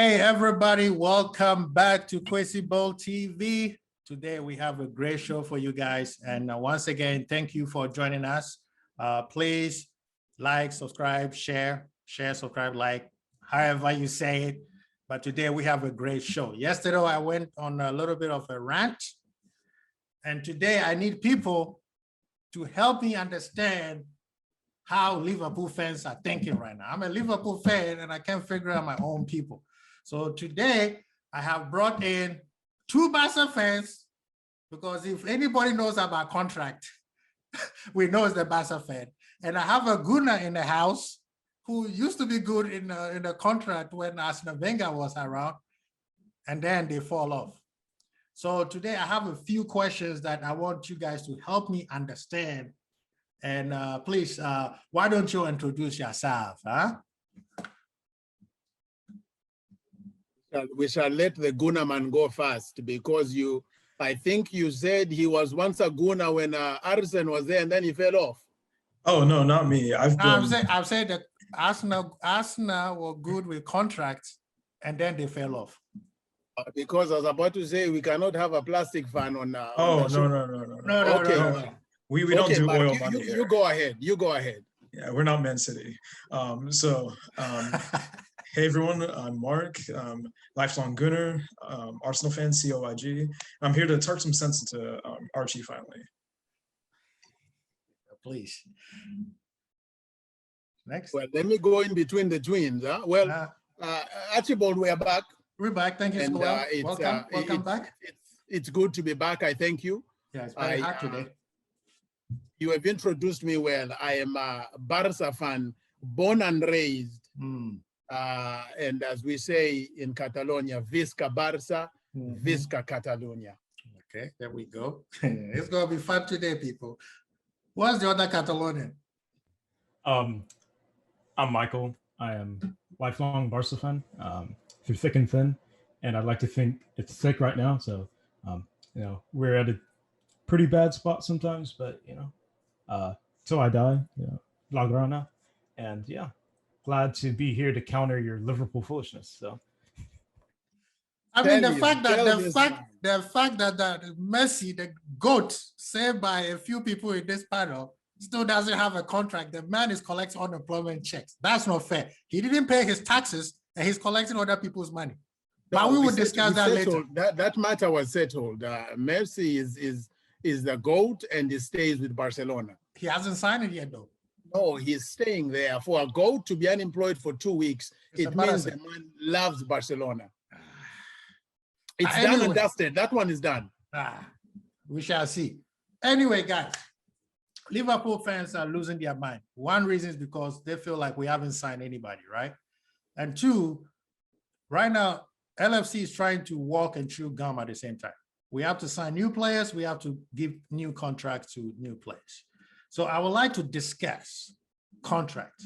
Hey, everybody, welcome back to Kwesi Bowl TV. Today, we have a great show for you guys. And once again, thank you for joining us. Please like, subscribe, share, subscribe, like, however you say it. But today, we have a great show. Yesterday, I went on a little bit of a rant. And today, I need people to help me understand how Liverpool fans are thinking right now. I'm a Liverpool fan, and I can't figure out my own people. So today, I have brought in two Barca fans, because if anybody knows about contract, we know it's the Barca fan. And I have a Gunnar in the house who used to be good in the contract when Arsene Wenger was around, and then they fall off. So today, I have a few questions that I want you guys to help me understand. And please, why don't you introduce yourself, huh? We shall let the Gunnar man go first, because I think you said he was once a Gunnar when Arsene was there and then he fell off. Oh, no, not me. I'm saying that Arsenal were good with contracts and then they fell off. Because I was about to say we cannot have a plastic fan on. No. Okay. No. We don't do Mark, oil money. You go ahead. You go ahead. Yeah, we're not Man City. Hey everyone, I'm Mark, lifelong Gunner, Arsenal fan, COIG. I'm here to talk some sense into Archie finally. Please. Next. Well, let me go in between the twins. Huh? Well, Archibald, we're back. We're back. Thank you so well. Welcome back. It's good to be back. I thank you. Yeah, it's very hard today. You have introduced me well. I am a Barca fan, born and raised. And as we say in Catalonia, Visca Barça, Visca Catalonia. Okay, there we go. It's going to be fun today, people. What's the other Catalonian? I'm Michael. I am lifelong Barca fan, through thick and thin. And I'd like to think it's thick right now. So, we're at a pretty bad spot sometimes, but, till I die, La Grana. And glad to be here to counter your Liverpool foolishness. So, I mean, the fact that Messi, the GOAT, saved by a few people in this panel, still doesn't have a contract. The man is collecting unemployment checks. That's not fair. He didn't pay his taxes, and he's collecting other people's money. But we will discuss that later. That matter was settled. Messi is the GOAT, and he stays with Barcelona. He hasn't signed it yet, though. No, he's staying there. For a GOAT to be unemployed for 2 weeks, it means the man loves Barcelona. It's done and dusted. That one is done. We shall see. Anyway, guys, Liverpool fans are losing their mind. One reason is because they feel like we haven't signed anybody, right? And two, right now, LFC is trying to walk and chew gum at the same time. We have to sign new players. We have to give new contracts to new players. So I would like to discuss contract.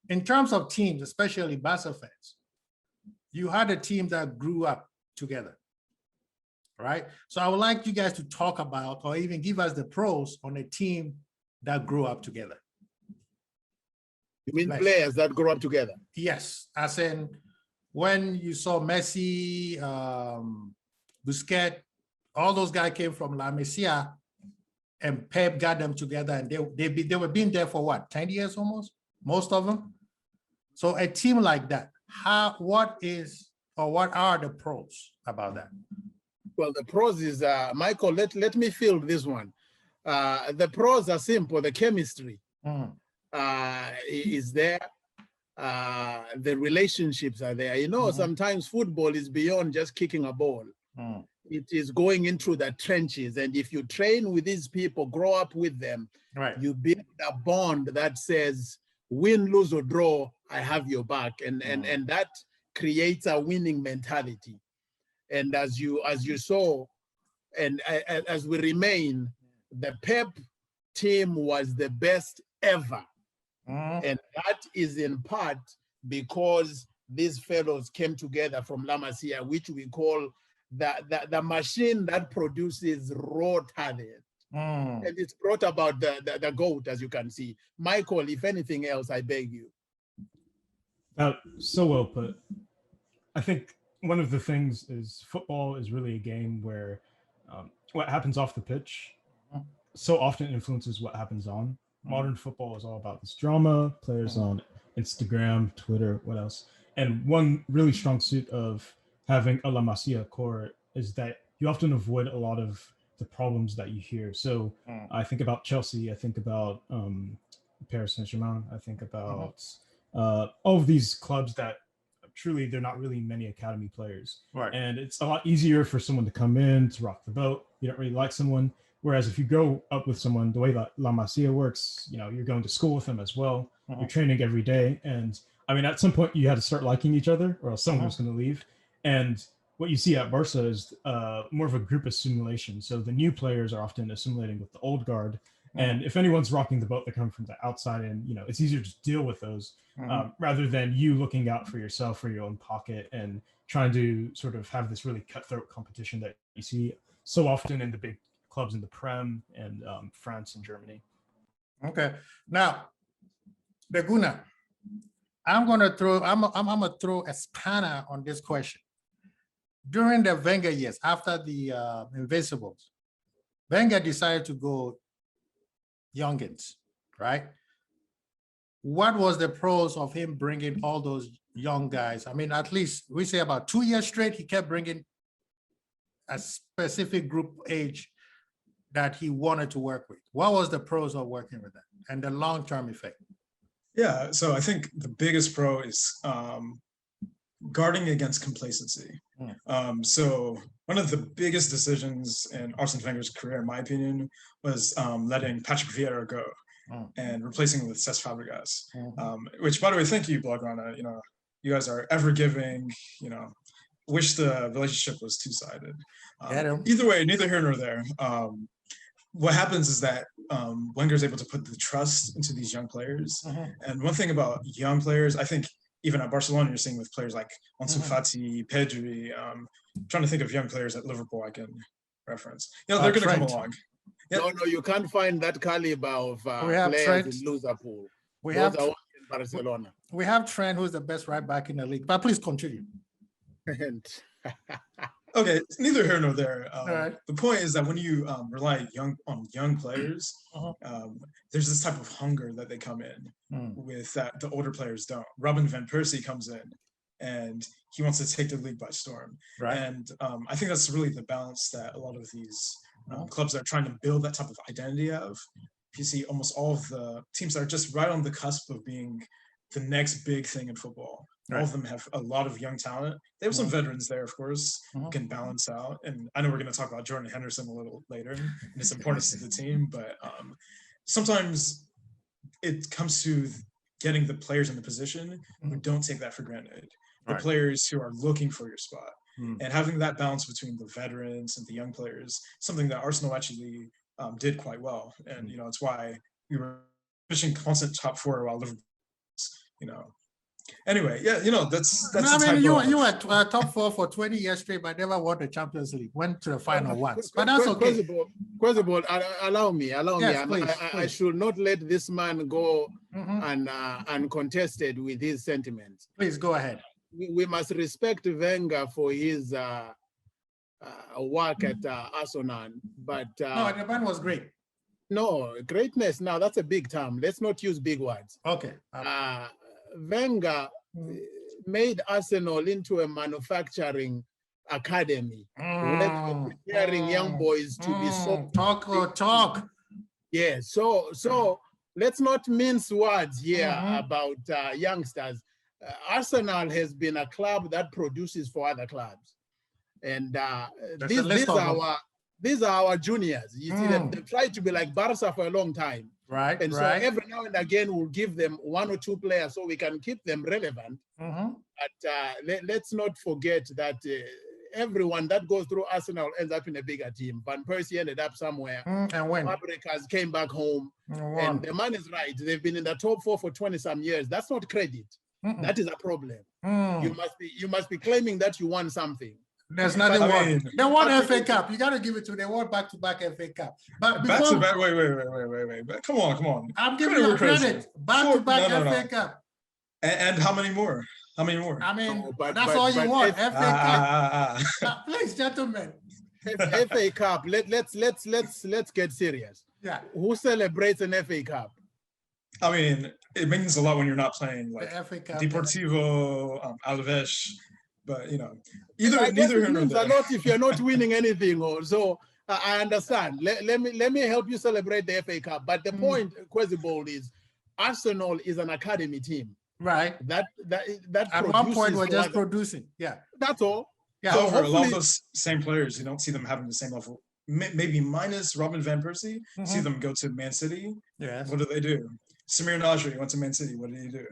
In terms of teams, especially Barca fans, you had a team that grew up together, right? So I would like you guys to talk about, or even give us the pros on a team that grew up together. You mean players that grew up together? Yes, as in when you saw Messi, Busquets, all those guys came from La Masia, and Pep got them together, and they were being there for what, 10 years almost, most of them. So a team like that, what are the pros about that? Well, the pros is, Michael, let me field this one. The pros are simple. The chemistry is there. The relationships are there. Sometimes football is beyond just kicking a ball. It is going into the trenches. And if you train with these people, grow up with them, right, you build a bond that says, win, lose, or draw, I have your back. And that creates a winning mentality. And as you saw, and as we remain, the Pep team was the best ever. And that is in part because these fellows came together from La Masia, which we call the machine that produces raw talent. And it's brought about the GOAT, as you can see. Michael, if anything else, I beg you. So well put. I think one of the things is football is really a game where what happens off the pitch so often influences what happens on. Modern football is all about this drama, players on Instagram, Twitter, what else? And one really strong suit of having a La Masia core is that you often avoid a lot of the problems that you hear. So I think about Chelsea, I think about Paris Saint-Germain, I think about all of these clubs that truly they're not really many academy players. Right. And it's a lot easier for someone to come in to rock the boat. You don't really like someone. Whereas if you go up with someone, the way that La Masia works, you know, you're going to school with them as well. You're training every day. And I mean, at some point you had to start liking each other or else someone was going to leave. And what you see at Barca is more of a group assimilation. So the new players are often assimilating with the old guard. And if anyone's rocking the boat, they're coming from the outside, and you know it's easier to deal with those rather than you looking out for yourself or your own pocket and trying to sort of have this really cutthroat competition that you see so often in the big clubs in the Prem and France and Germany. Okay, now Beguna, I'm gonna throw a spanner on this question. During the Wenger years, after the Invincibles, Wenger decided to go youngins, right? What was the pros of him bringing all those young guys? I mean, at least we say about 2 years straight, he kept bringing a specific group age that he wanted to work with. What was the pros of working with them and the long-term effect? Yeah, so I think the biggest pro is guarding against complacency. So one of the biggest decisions in Arsene Wenger's career, in my opinion, was letting Patrick Vieira go and replacing him with Cesc Fabregas. Which, by the way, thank you, Blaugrana. You know, you guys are ever giving. You know, wish the relationship was two-sided. Either way, neither here nor there. What happens is that Wenger is able to put the trust into these young players. And one thing about young players, I think even at Barcelona, you're seeing with players like Ansu Fati, Pedri, trying to think of young players at Liverpool I can reference. You know, they're going to come along. Yeah. No, you can't find that caliber of players in Liverpool. Those are in Barcelona. We have Trent, who's the best right back in the league. But please continue. Okay, neither here nor there. Right. The point is that when you rely on young players, there's this type of hunger that they come in with that the older players don't. Robin van Persie comes in and he wants to take the league by storm. Right. And I think that's really the balance that a lot of these clubs are trying to build that type of identity of. You see almost all of the teams that are just right on the cusp of being the next big thing in football. All of them have a lot of young talent. They have some veterans there, of course, who can balance out. And I know we're going to talk about Jordan Henderson a little later and his importance to the team, but sometimes it comes to getting the players in the position who don't take that for granted. The players who are looking for your spot. And having that balance between the veterans and the young players, something that Arsenal actually did quite well. And, you know, it's why we were finishing constant top four while Liverpool, you know. Anyway, yeah, you know, that's no, I mean, you were top four for 20 years straight, but never won the Champions League. Went to the final once, but that's okay. Quasible, allow me. Yes, please. I should not let this man go uncontested with his sentiments. Please go ahead. We must respect Wenger for his work at Arsenal, but no, the man was great. No, greatness. Now that's a big term. Let's not use big words. Okay. Wenger made Arsenal into a manufacturing academy. Preparing young boys to be so talk. Yeah. So let's not mince words here about youngsters. Arsenal has been a club that produces for other clubs, and these are our juniors. You see, they've tried to be like Barca for a long time. Right. And so every now and again, we'll give them one or two players so we can keep them relevant. But let's not forget that everyone that goes through Arsenal ends up in a bigger team. Van Persie ended up somewhere. And when? Fabregas came back home. And the man is right. They've been in the top four for 20-some years. That's not credit. That is a problem. You must be claiming that you won something. There's nothing wrong. They won FA Cup. You got to give it to them. They won back-to-back FA Cup. But before, wait. Come on. I'm giving you credit. Back-to-back FA Cup. And how many more? How many more? I mean, No, that's all you want. FA Cup. Ah. Please, gentlemen. FA Cup. Let's get serious. Yeah. Who celebrates an FA Cup? I mean, it means a lot when you're not playing like The FA Cup. Deportivo, Alves, but you know, I guess neither it here nor means a there. lot if you're not winning anything. Or so I understand. Let me help you celebrate the FA Cup. But the point, Kwesi Bold, is Arsenal is an academy team. Right. That At one point, we're for just others. producing. Yeah. That's all. Yeah. So However, a lot of hopefully- those same players, you don't see them having the same level. Maybe minus Robin van Persie. See them go to Man City. Yes. What do? Samir Nasri went to Man City. What did he do?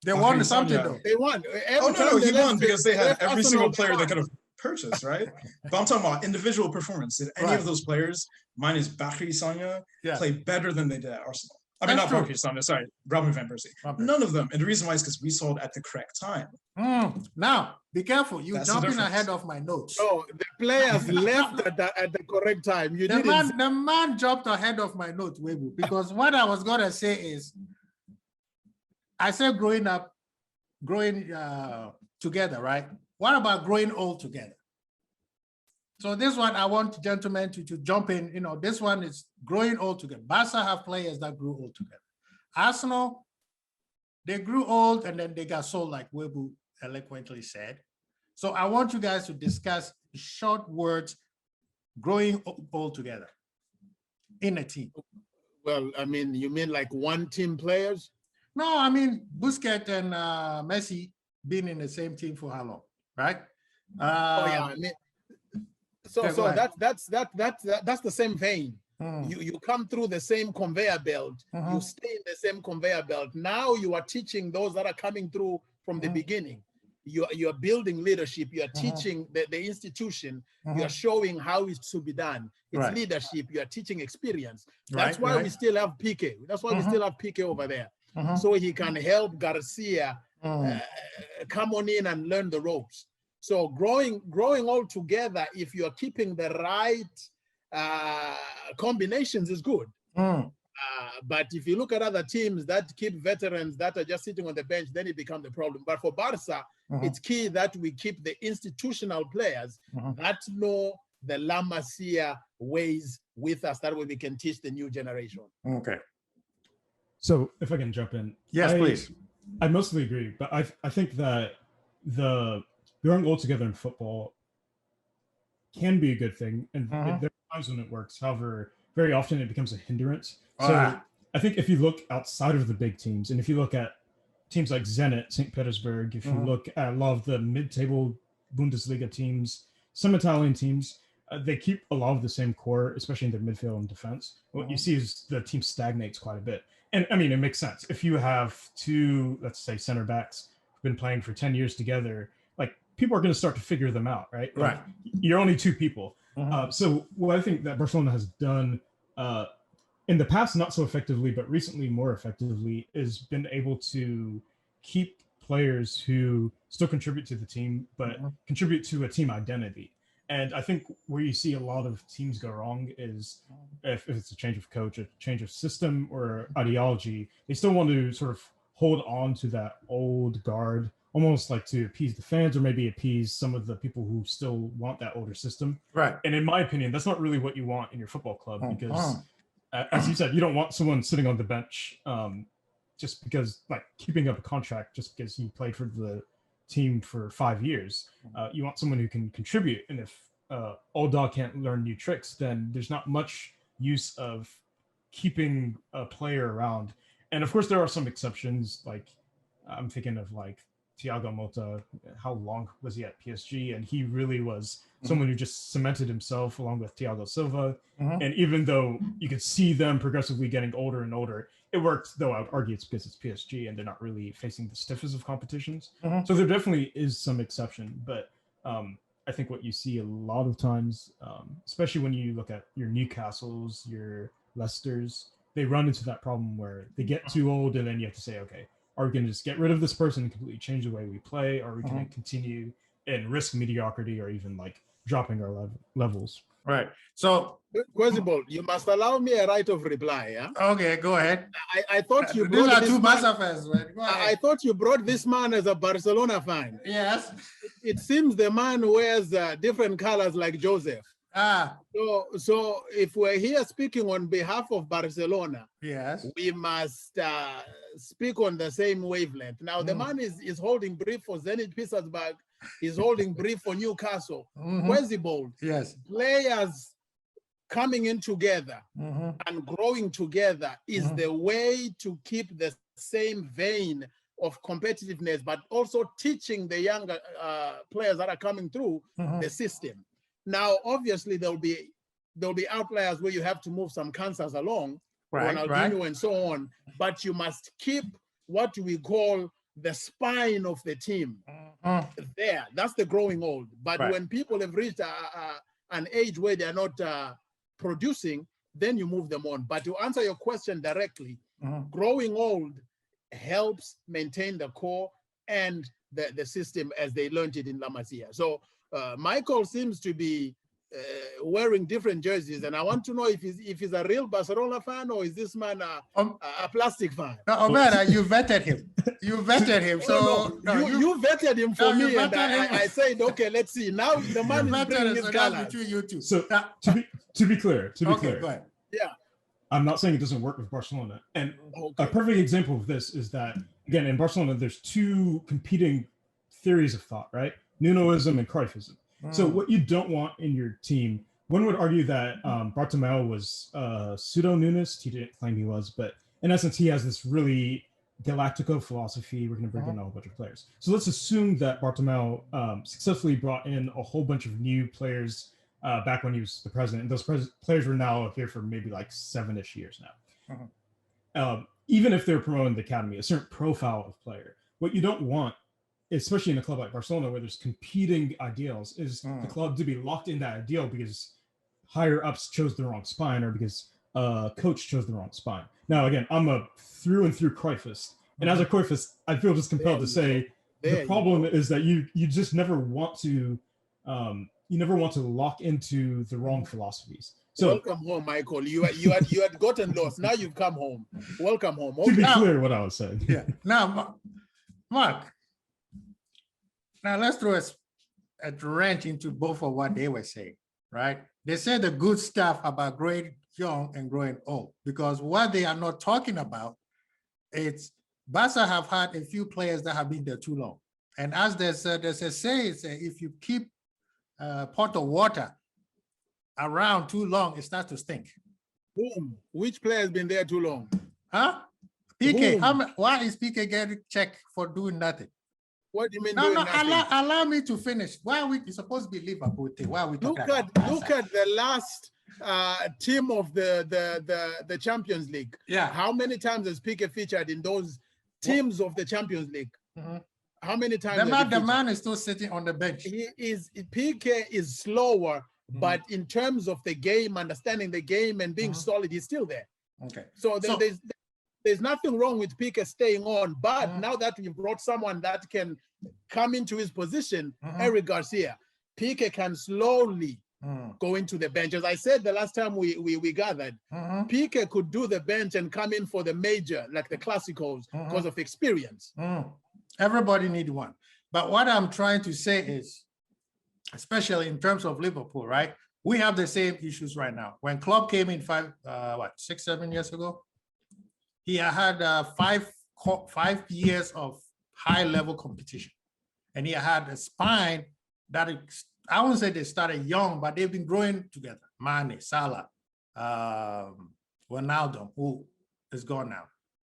They won Hakim something Sanya. though. They won. Oh no, he won because they had left every Arsenal, single player they won. could have purchased, right? But I'm talking about individual performance. Did any Right. of those players, minus Bakri Sanya, Yeah. play better than they did at Arsenal? I mean, That's not true. Bakri Sanya, sorry, Robin van Persie. Robin. None of them. And the reason why is because we sold at the correct time. Now, be careful. You're That's the jumping difference. ahead of my notes. No, the players left at the correct time. You The didn't. man jumped ahead of my notes, Webu, because what I was gonna say is, I said growing together, right? What about growing old together? So this one, I want gentlemen to jump in. You know, this one is growing old together. Barca have players that grew old together. Arsenal, they grew old and then they got sold, like Webu eloquently said. So I want you guys to discuss short words, growing old together in a team. Well, I mean, you mean like one team players? No, I mean, Busquets and Messi been in the same team for how long, right? Oh yeah, I mean, so yeah, go that's the same vein. You come through the same conveyor belt. You stay in the same conveyor belt. Now you are teaching those that are coming through from the beginning. You are building leadership. You are teaching the institution. You are showing how it's to be done. It's leadership. You are teaching experience. That's why we still have PK. That's why we still have PK over there. So he can help Garcia come on in and learn the ropes. So growing all together, if you're keeping the right combinations, is good. But if you look at other teams that keep veterans that are just sitting on the bench, then it becomes a problem. But for Barca, it's key that we keep the institutional players that know the La Masia ways with us. That way we can teach the new generation. Okay. So if I can jump in. Yes, please. I mostly agree, but I think that the growing old together in football can be a good thing. And there are times when it works. However, very often it becomes a hindrance. So I think if you look outside of the big teams, and if you look at teams like Zenit, St. Petersburg, if you look at a lot of the mid-table Bundesliga teams, some Italian teams, they keep a lot of the same core, especially in their midfield and defense. What you see is the team stagnates quite a bit. And I mean, it makes sense. If you have two, let's say, center backs who've been playing for 10 years together, like people are going to start to figure them out, right? Right. Like, you're only two people. So what I think that Barcelona has done in the past, not so effectively, but recently more effectively, is been able to keep players who still contribute to the team, but contribute to a team identity. And I think where you see a lot of teams go wrong is if it's a change of coach, a change of system, or ideology, they still want to sort of hold on to that old guard, almost like to appease the fans or maybe appease some of the people who still want that older system. Right. And in my opinion, that's not really what you want in your football club because, as you said, you don't want someone sitting on the bench just because, like, keeping up a contract just because he played for the team for 5 years. You want someone who can contribute. And if old dog can't learn new tricks, then there's not much use of keeping a player around. And of course, there are some exceptions. Like I'm thinking of like Thiago Motta. How long was he at PSG? And he really was someone who just cemented himself along with Thiago Silva. And even though you could see them progressively getting older and older, it worked, though I would argue it's because it's PSG and they're not really facing the stiffest of competitions. So there definitely is some exception. But I think what you see a lot of times, especially when you look at your Newcastles, your Leicesters, they run into that problem where they get too old and then you have to say, okay, are we going to just get rid of this person and completely change the way we play? Or are we going to continue and risk mediocrity or even like dropping our levels? Right. So, Quasible, you must allow me a right of reply. Yeah? okay, go ahead. I thought you These brought are this two man. Barca fans, right? Go I ahead. thought you brought this man as a Barcelona fan. Yes. It seems the man wears different colors like Joseph. Ah, So if we're here speaking on behalf of Barcelona, yes. we must speak on the same wavelength. Now, the man is holding brief for Zenit Petersburg. He's holding brief for Newcastle. Quasible, Yes. players coming in together and growing together is the way to keep the same vein of competitiveness, but also teaching the younger players that are coming through the system. Now, obviously, there'll be outliers where you have to move some cancers along, Ronaldinho and so on, but you must keep what we call the spine of the team there. That's the growing old. But when people have reached an age where they're not producing, then you move them on. But to answer your question directly, growing old helps maintain the core and the system as they learned it in La Masia. So Michael seems to be wearing different jerseys, and I want to know if he's a real Barcelona fan or is this man a plastic fan? No, man, you vetted him. You vetted him. So you vetted him for me, and him. I said, okay, let's see. Now the man is bringing his colors. Between you two. So to be clear, go ahead. Yeah. I'm not saying it doesn't work with Barcelona. And a perfect example of this is that, again, in Barcelona, there's two competing theories of thought, right? Nunoism and Cruyffism. So what you don't want in your team, one would argue that Bartomeu was pseudo-Nunes. He didn't claim he was, but in essence, he has this really Galactico philosophy. We're going to bring in a whole bunch of players. So let's assume that Bartomeu successfully brought in a whole bunch of new players back when he was the president. And those players were now here for maybe like 7-ish years now. Even if they're promoting the academy, a certain profile of player, what you don't want, especially in a club like Barcelona where there's competing ideals, is the club to be locked in that ideal because higher ups chose the wrong spine or because coach chose the wrong spine. Now, again, I'm a through and through Cruyffist. And as a Cruyffist, I feel just compelled to say the problem is that you just never want to lock into the wrong philosophies. So welcome home, Michael. You had gotten lost. Now you've come home. Welcome home. Okay. To be clear, what I was saying. Yeah. Now, Mark. Now let's throw a wrench into both of what they were saying, right? They said the good stuff about growing young and growing old, because what they are not talking about is Barca have had a few players that have been there too long. And as there's a saying, if you keep a pot of water around too long, it starts to stink. Boom. Which player has been there too long? Huh? PK, why is PK getting checked for doing nothing? What do you mean? No, allow me to finish. Why are we? It's supposed to be Liverpool thing. Why are we talking look at the last team of the Champions League. Yeah. How many times has Piqué featured in those teams of the Champions League? How many times? The man is still sitting on the bench. Piqué is slower, but in terms of the game, understanding the game and being solid, he's still there. Okay. So there's nothing wrong with Piqué staying on, but now that we've brought someone that can come into his position, Eric Garcia, Piqué can slowly go into the bench. As I said the last time we gathered, Piqué could do the bench and come in for the major, like the Clásicos, because of experience. Everybody needs one. But what I'm trying to say is, especially in terms of Liverpool, right? We have the same issues right now. When Klopp came in 6, 7 years ago, he had 5 years of high-level competition. And he had a spine that, I wouldn't say they started young, but they've been growing together. Mane, Salah, Ronaldo, who is gone now.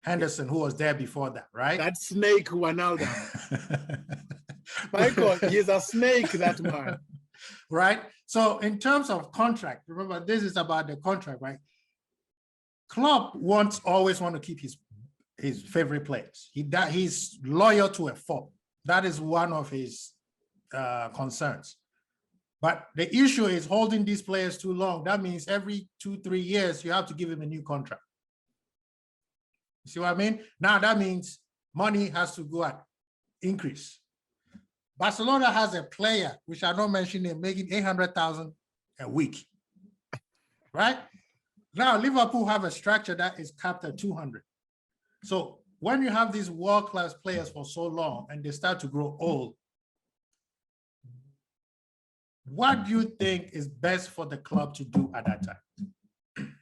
Henderson, who was there before that, right? That snake Ronaldo. Michael, he's a snake, that man. Right? So in terms of contract, remember, this is about the contract, right? Klopp always want to keep his favorite players. He's loyal to a fault. That is one of his concerns. But the issue is holding these players too long. That means every 2-3 years, you have to give him a new contract. You see what I mean? Now that means money has to go up, increase. Barcelona has a player, which I don't mention him, making 800,000 a week. right? Now, Liverpool have a structure that is capped at 200. So when you have these world-class players for so long and they start to grow old, what do you think is best for the club to do at that time?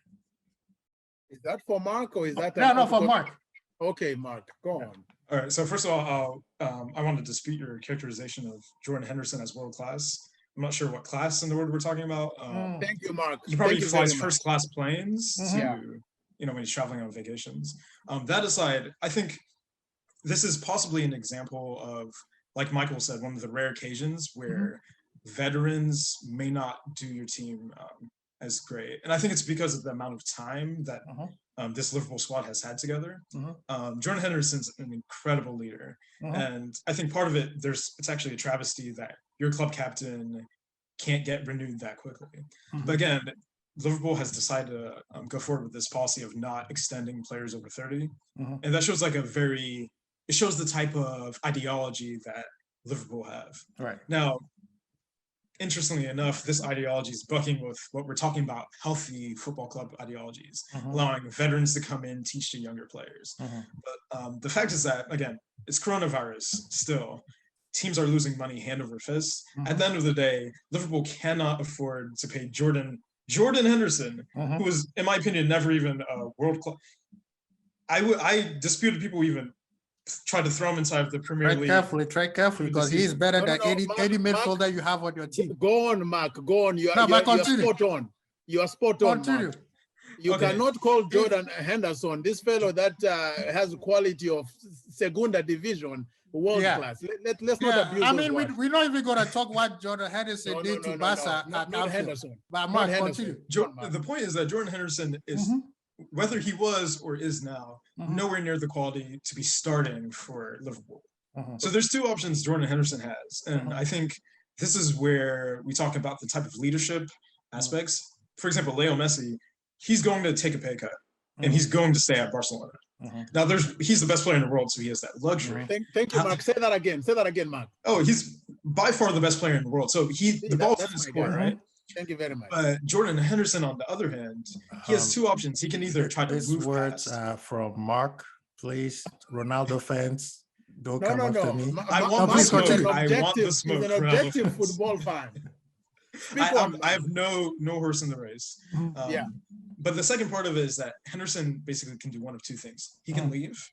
Is that for Mark or is that? No, for Mark. Okay, Mark, go on. All right. So first of all, I want to dispute your characterization of Jordan Henderson as world class. I'm not sure what class in the world we're talking about. Thank you, Mark. He probably Thank you flies very much. first class planes to, Yeah. when he's traveling on vacations. That aside, I think this is possibly an example of, like Michael said, one of the rare occasions where veterans may not do your team as great. And I think it's because of the amount of time that this Liverpool squad has had together. Jordan Henderson's an incredible leader. And I think part of it, it's actually a travesty that your club captain can't get renewed that quickly. But again, Liverpool has decided to go forward with this policy of not extending players over 30. And that shows it shows the type of ideology that Liverpool have. Right. Now, interestingly enough, this ideology is bucking with what we're talking about, healthy football club ideologies, allowing veterans to come in, teach the younger players. But the fact is that, again, it's coronavirus still. Teams are losing money hand over fist. At the end of the day, Liverpool cannot afford to pay Jordan Henderson, who was, in my opinion, never even a world class. I disputed people even tried to throw him inside of the Premier League. Tread carefully, because he's better than any midfielder you have on your team. Go on, Mark. Go on. You are spot on. You are spot on. Continue. Mark. You cannot call Jordan Henderson, this fellow that has the quality of Segunda Division, world class. Let's not abuse. I mean, we're not even going to talk what Jordan Henderson did to Barca. Not Henderson. But Mark, continue. The point is that Jordan Henderson is, whether he was or is now, nowhere near the quality to be starting for Liverpool. So there's two options Jordan Henderson has. And I think this is where we talk about the type of leadership aspects. For example, Leo Messi, he's going to take a pay cut and he's going to stay at Barcelona. Now, he's the best player in the world, so he has that luxury. Thank you, Mark. Say that again. Say that again, Mark. Oh, he's by far the best player in the world. So the ball's in his court, right? Thank you very much. But Jordan Henderson, on the other hand, he has two options. He can either try to move words from Mark, please. Ronaldo fans, don't come after me. I want the smoke. I want the smoke. He's an objective football fan. I have no horse in the race. But the second part of it is that Henderson basically can do one of two things. He can leave,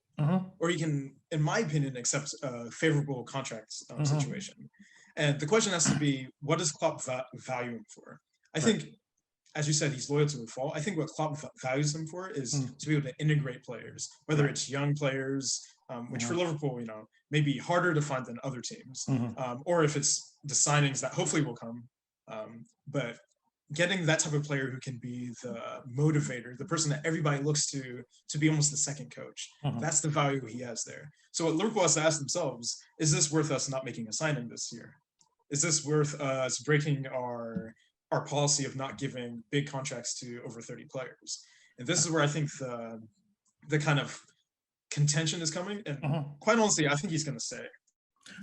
or he can, in my opinion, accept a favorable contract situation. And the question has to be, what does Klopp value him for? I think, as you said, he's loyal to a fault. I think what Klopp values him for is to be able to integrate players, whether it's young players, which for Liverpool, may be harder to find than other teams, or if it's the signings that hopefully will come. But getting that type of player who can be the motivator, the person that everybody looks to be almost the second coach, that's the value he has there. So what Liverpool has to ask themselves, is this worth us not making a signing this year? Is this worth us breaking our policy of not giving big contracts to over 30 players? And this is where I think the kind of contention is coming. And quite honestly, I think he's going to stay.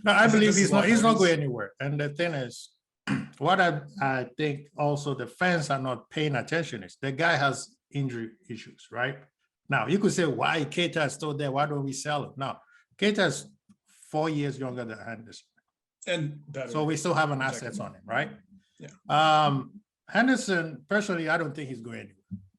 No, I believe he's not going anywhere. And the thing is, what I think also the fans are not paying attention is the guy has injury issues, right? Now, you could say, why Keita is still there? Why don't we sell him? Now, Keita is 4 years younger than Henderson. And better. So we still have an assets on him, right? Yeah. Henderson, personally, I don't think he's going anywhere.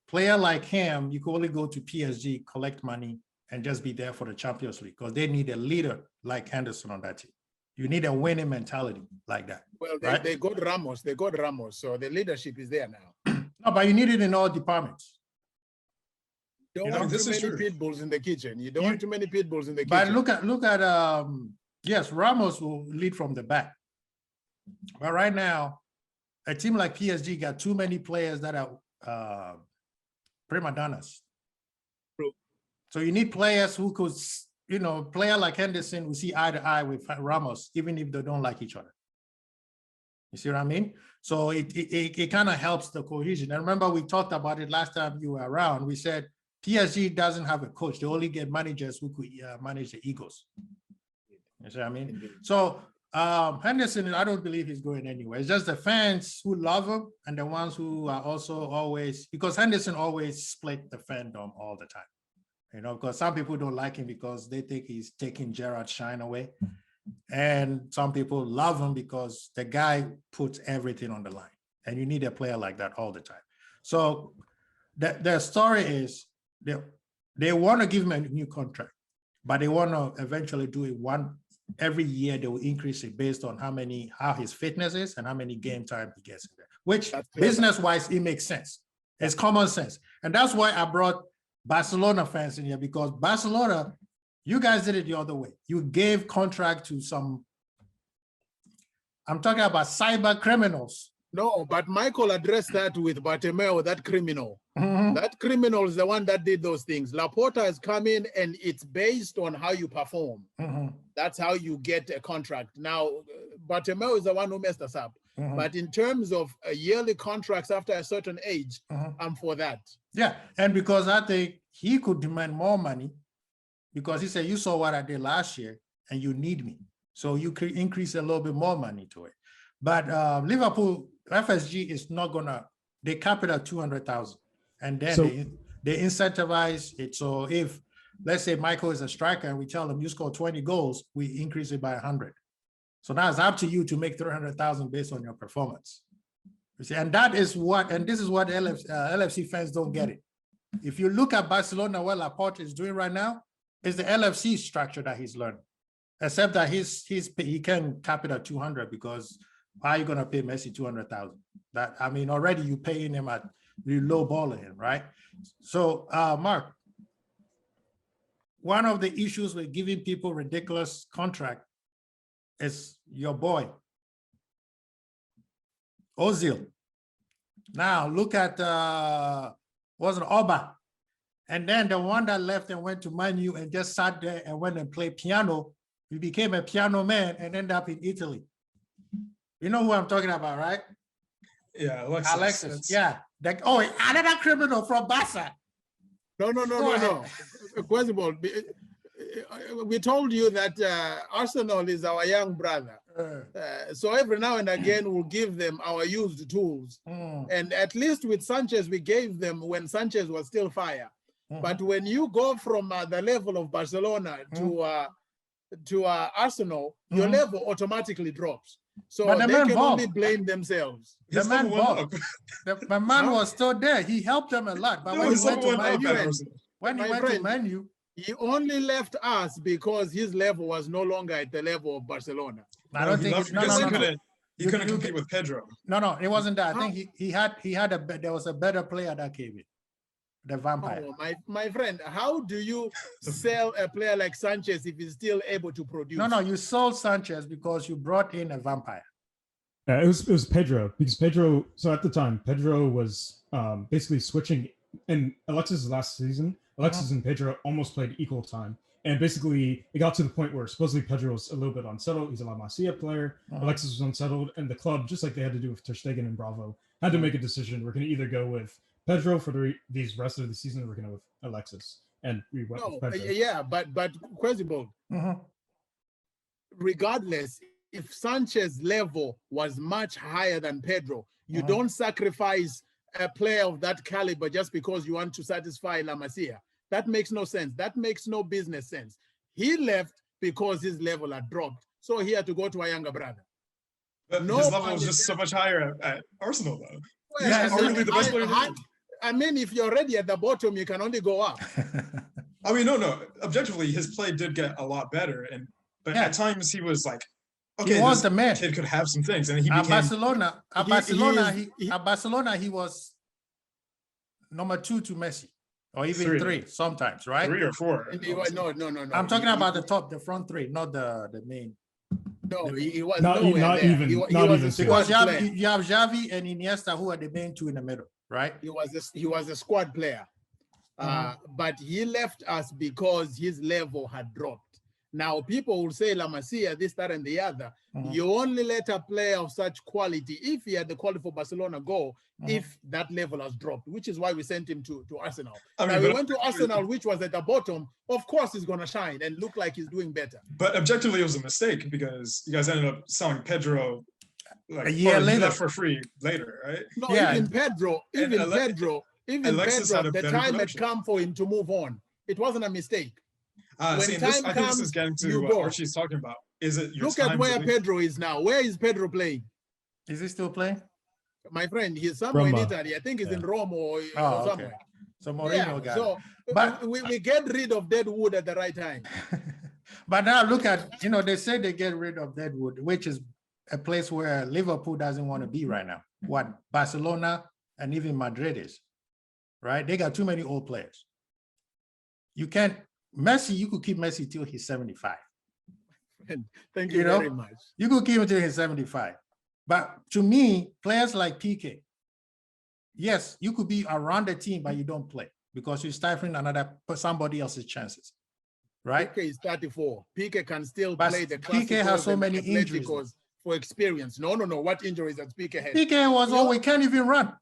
Player like him, you could only go to PSG, collect money, and just be there for the Champions League, because they need a leader like Henderson on that team. You need a winning mentality like that. Well, they got Ramos. They got Ramos. So the leadership is there now. No, but you need it in all departments. You don't want too many pit bulls in the kitchen. You don't want too many pit bulls in the kitchen. But look at yes, Ramos will lead from the back. But right now, a team like PSG got too many players that are prima donnas. True. So you need players who could, player like Henderson will see eye to eye with Ramos, even if they don't like each other. You see what I mean? So it kind of helps the cohesion. And remember, we talked about it last time you were around. We said PSG doesn't have a coach. They only get managers who could manage the egos. You see what I mean? So Henderson, I don't believe he's going anywhere. It's just the fans who love him and the ones who are also always, because Henderson always split the fandom all the time. You know, because some people don't like him because they think he's taking Gerrard's shine away. And some people love him because the guy puts everything on the line. And you need a player like that all the time. So the story is they want to give him a new contract, but they want to eventually do it every year. They will increase it based on how his fitness is and how many game time he gets in there, which business-wise, it makes sense. It's common sense. And that's why I brought Barcelona fans in here, because Barcelona, you guys did it the other way. You gave contract to some, I'm talking about cyber criminals. No, but Michael addressed that with Bartomeu, that criminal. That criminal is the one that did those things. Laporta has come in and it's based on how you perform. That's how you get a contract. Now, Bartomeu is the one who messed us up. But in terms of yearly contracts after a certain age, I'm for that. Yeah, and because I think he could demand more money because he said, you saw what I did last year and you need me. So you could increase a little bit more money to it. But Liverpool, FSG is not gonna, they cap it at 200,000 and then they incentivize it. So if, let's say Michael is a striker and we tell him you score 20 goals, we increase it by 100. So now it's up to you to make 300,000 based on your performance. You see, and that is what, and this is what LFC fans don't get it. If you look at Barcelona, what Laporte is doing right now, is the LFC structure that he's learned, except that he can cap it at 200 because why are you going to pay Messi 200,000? That, I mean, already you paying him at, you low balling him, right? So, Mark, one of the issues with giving people ridiculous contract is your boy, Ozil. Now look at, wasn't Oba? And then the one that left and went to Man U and just sat there and went and played piano, he became a piano man and ended up in Italy. You know who I'm talking about, right? Yeah, Alexis. Yeah. Another criminal from Barca. No. Quasibol, we told you that Arsenal is our young brother. So every now and again, we'll give them our used tools. And at least with Sanchez, we gave them when Sanchez was still fire. But when you go from the level of Barcelona to Arsenal, your level automatically drops. So but they can only blame themselves. The man bought. The man was still there. He helped them a lot. But when he went to Man U, he only left us because his level was no longer at the level of Barcelona. I don't think he couldn't compete with Pedro. No, it wasn't that. I think there was a better player that came in. The vampire. Oh, my friend, how do you sell a player like Sanchez if he's still able to produce? No, you sold Sanchez because you brought in a vampire. It was Pedro, because Pedro, so at the time, Pedro was basically switching in Alexis' last season. Alexis and Pedro almost played equal time. And basically, it got to the point where supposedly Pedro was a little bit unsettled. He's a La Masia player. Alexis was unsettled. And the club, just like they had to do with Ter Stegen and Bravo, had to make a decision. We're going to either go with Pedro for these rest of the season, we're going to with Alexis. And we went with Pedro. Yeah, but Quasibol, regardless, if Sanchez's level was much higher than Pedro, you don't sacrifice a player of that caliber just because you want to satisfy La Masia. That makes no sense. That makes no business sense. He left because his level had dropped. So he had to go to a younger brother. But his level was just so much higher at Arsenal, though. Well, arguably the best player in the league. I mean, if you're already at the bottom, you can only go up. I mean, no. Objectively, his play did get a lot better. But at times he was like, okay, he was the man. Kid could have some things. And he became... At Barcelona, he was number 2 to Messi. Or even 3 sometimes, right? 3 or 4. No. I'm talking about the front 3, not the main. No, he was not even. He was because you have Xavi and Iniesta who are the main 2 in the middle, right? He was a squad player, but he left us because his level had dropped. Now, people will say La Masia, this, that, and the other. You only let a player of such quality, if he had the quality for Barcelona, go if that level has dropped, which is why we sent him to Arsenal. Now, we went to Arsenal, which was at the bottom. Of course, he's going to shine and look like he's doing better. But objectively, it was a mistake because you guys ended up selling Pedro like a year later for free later, right? No, Yeah. even Pedro, the time had come for him to move on. It wasn't a mistake. I think this is getting to what Archie's talking about. Is it your Look at where Pedro is now. Where is Pedro playing? Is he still playing? My friend, he's somewhere in Italy. I think he's in Rome or somewhere. Okay. So Mourinho got so it. But we get rid of dead wood at the right time. But now look at, they say they get rid of Deadwood, which is a place where Liverpool doesn't want to be right now. What Barcelona and even Madrid is, right? They got too many old players. You can't, Messi, you could keep Messi till he's 75. Thank you very much. You could keep him till he's 75. But to me, players like Piqué, yes, you could be around the team, but you don't play because you're stifling somebody else's chances, right? Piqué is 34. Piqué can still play the classic. Piqué has so many injuries. For experience. No. What injuries has Piqué had? Piqué was we can't even run.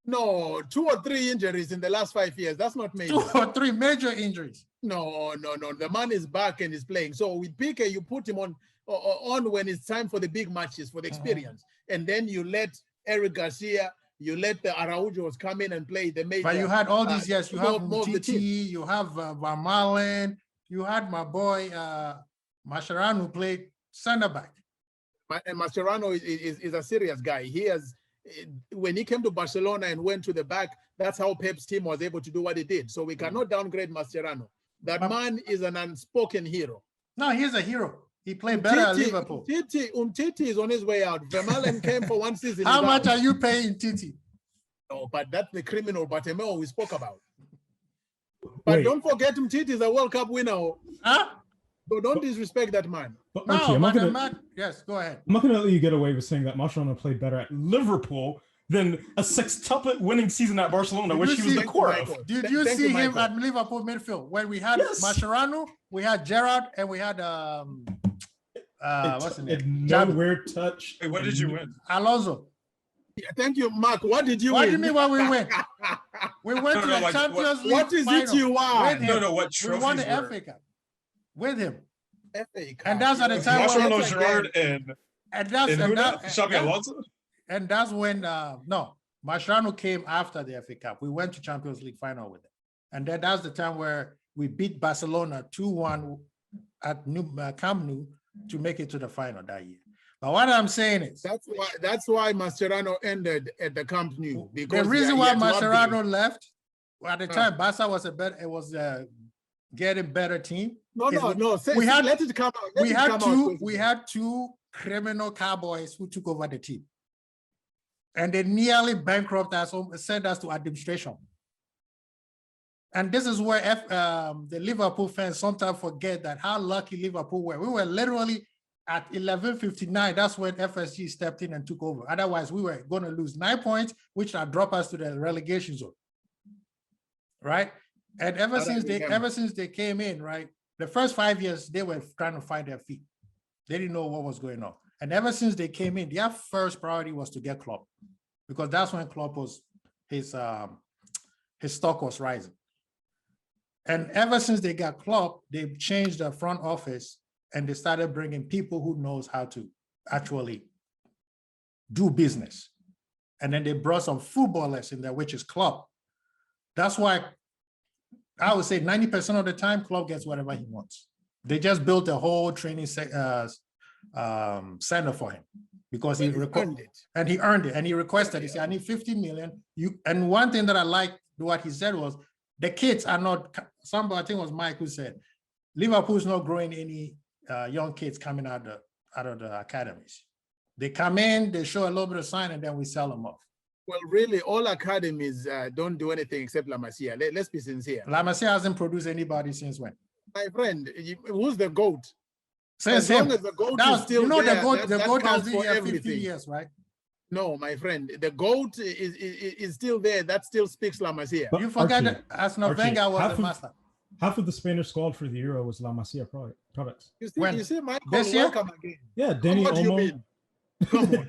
No, 2 or 3 injuries in the last 5 years. That's not major. 2 or 3 major injuries. No. The man is back and is playing. So with Piqué, you put him on when it's time for the big matches, for the experience. And then you let Eric Garcia, you let the Araujos come in and play the major. But you had all these years. You have Titi, you have Van Malen, you had my boy Mascherano who played center back. And Mascherano is a serious guy. He has, when he came to Barcelona and went to the back, that's how Pep's team was able to do what it did. So we cannot downgrade Mascherano. That man is an unspoken hero. No, he's a hero. He played better at Liverpool. Titi is on his way out. Vermaelen came for 1 season. How much are you paying Titi? No, but that's the criminal Bartomeu we spoke about. But don't forget Titi is a World Cup winner. Huh? So don't disrespect that man. But Archie, yes, go ahead. I'm not going to let you get away with saying that Mascherano played better at Liverpool than a sextuplet winning season at Barcelona, which he was the core of. Did you see him at Liverpool midfield when we had Mascherano, we had Gerrard, and we had what's the name? Nowhere touch. Hey, what did you win? Alonso. Yeah, thank you, Mark. What did you win? What do you mean what we win? We went to the Champions League. What is it you won? What trophies we won the FA Cup with him. FA Cup. And that's at the time Mascherano, Gerrard, and Xabi Alonso? And that's when Mascherano came after the FA Cup. We went to Champions League final with him. And then that's the time where we beat Barcelona 2-1 at Camp Nou to make it to the final that year. But what I'm saying is that's why Mascherano ended at the Camp Nou. Because the reason why Mascherano left at the time, Barca was getting better team. No. Let it come out. We had two criminal cowboys who took over the team. And they nearly bankrupt us, sent us to administration. And this is where the Liverpool fans sometimes forget that how lucky Liverpool were. We were literally at 11:59. That's when FSG stepped in and took over. Otherwise, we were going to lose 9 points, which will drop us to the relegation zone. Right? And ever since they came in, right, the first 5 years, they were trying to find their feet. They didn't know what was going on. And ever since they came in, their first priority was to get Klopp, because that's when Klopp was, his stock was rising. And ever since they got Klopp, they've changed the front office and they started bringing people who knows how to actually do business. And then they brought some footballers in there, which is Klopp. That's why I would say 90% of the time, Klopp gets whatever he wants. They just built a whole training center for him because he earned it. And he earned it. And he requested, he said, I need 50 million. And one thing that I liked what he said was, the kids are not, somebody, I think it was Mike who said, Liverpool's not growing any young kids coming out of the academies. They come in, they show a little bit of sign, and then we sell them off. Well, really, all academies don't do anything except La Masia. Let's be sincere. La Masia hasn't produced anybody since when? My friend, who's the GOAT? Since as long as the GOAT is still there, the GOAT has been here 50 everything. years, right? No, my friend, the GOAT is still there. That still speaks La Masia. You forgot that Arsene Wenger was the master. Half of the Spanish squad for the Euro was La Masia products. You see, Michael, this year? welcome again. Yeah, Denny What do you Olmo. mean? Come on.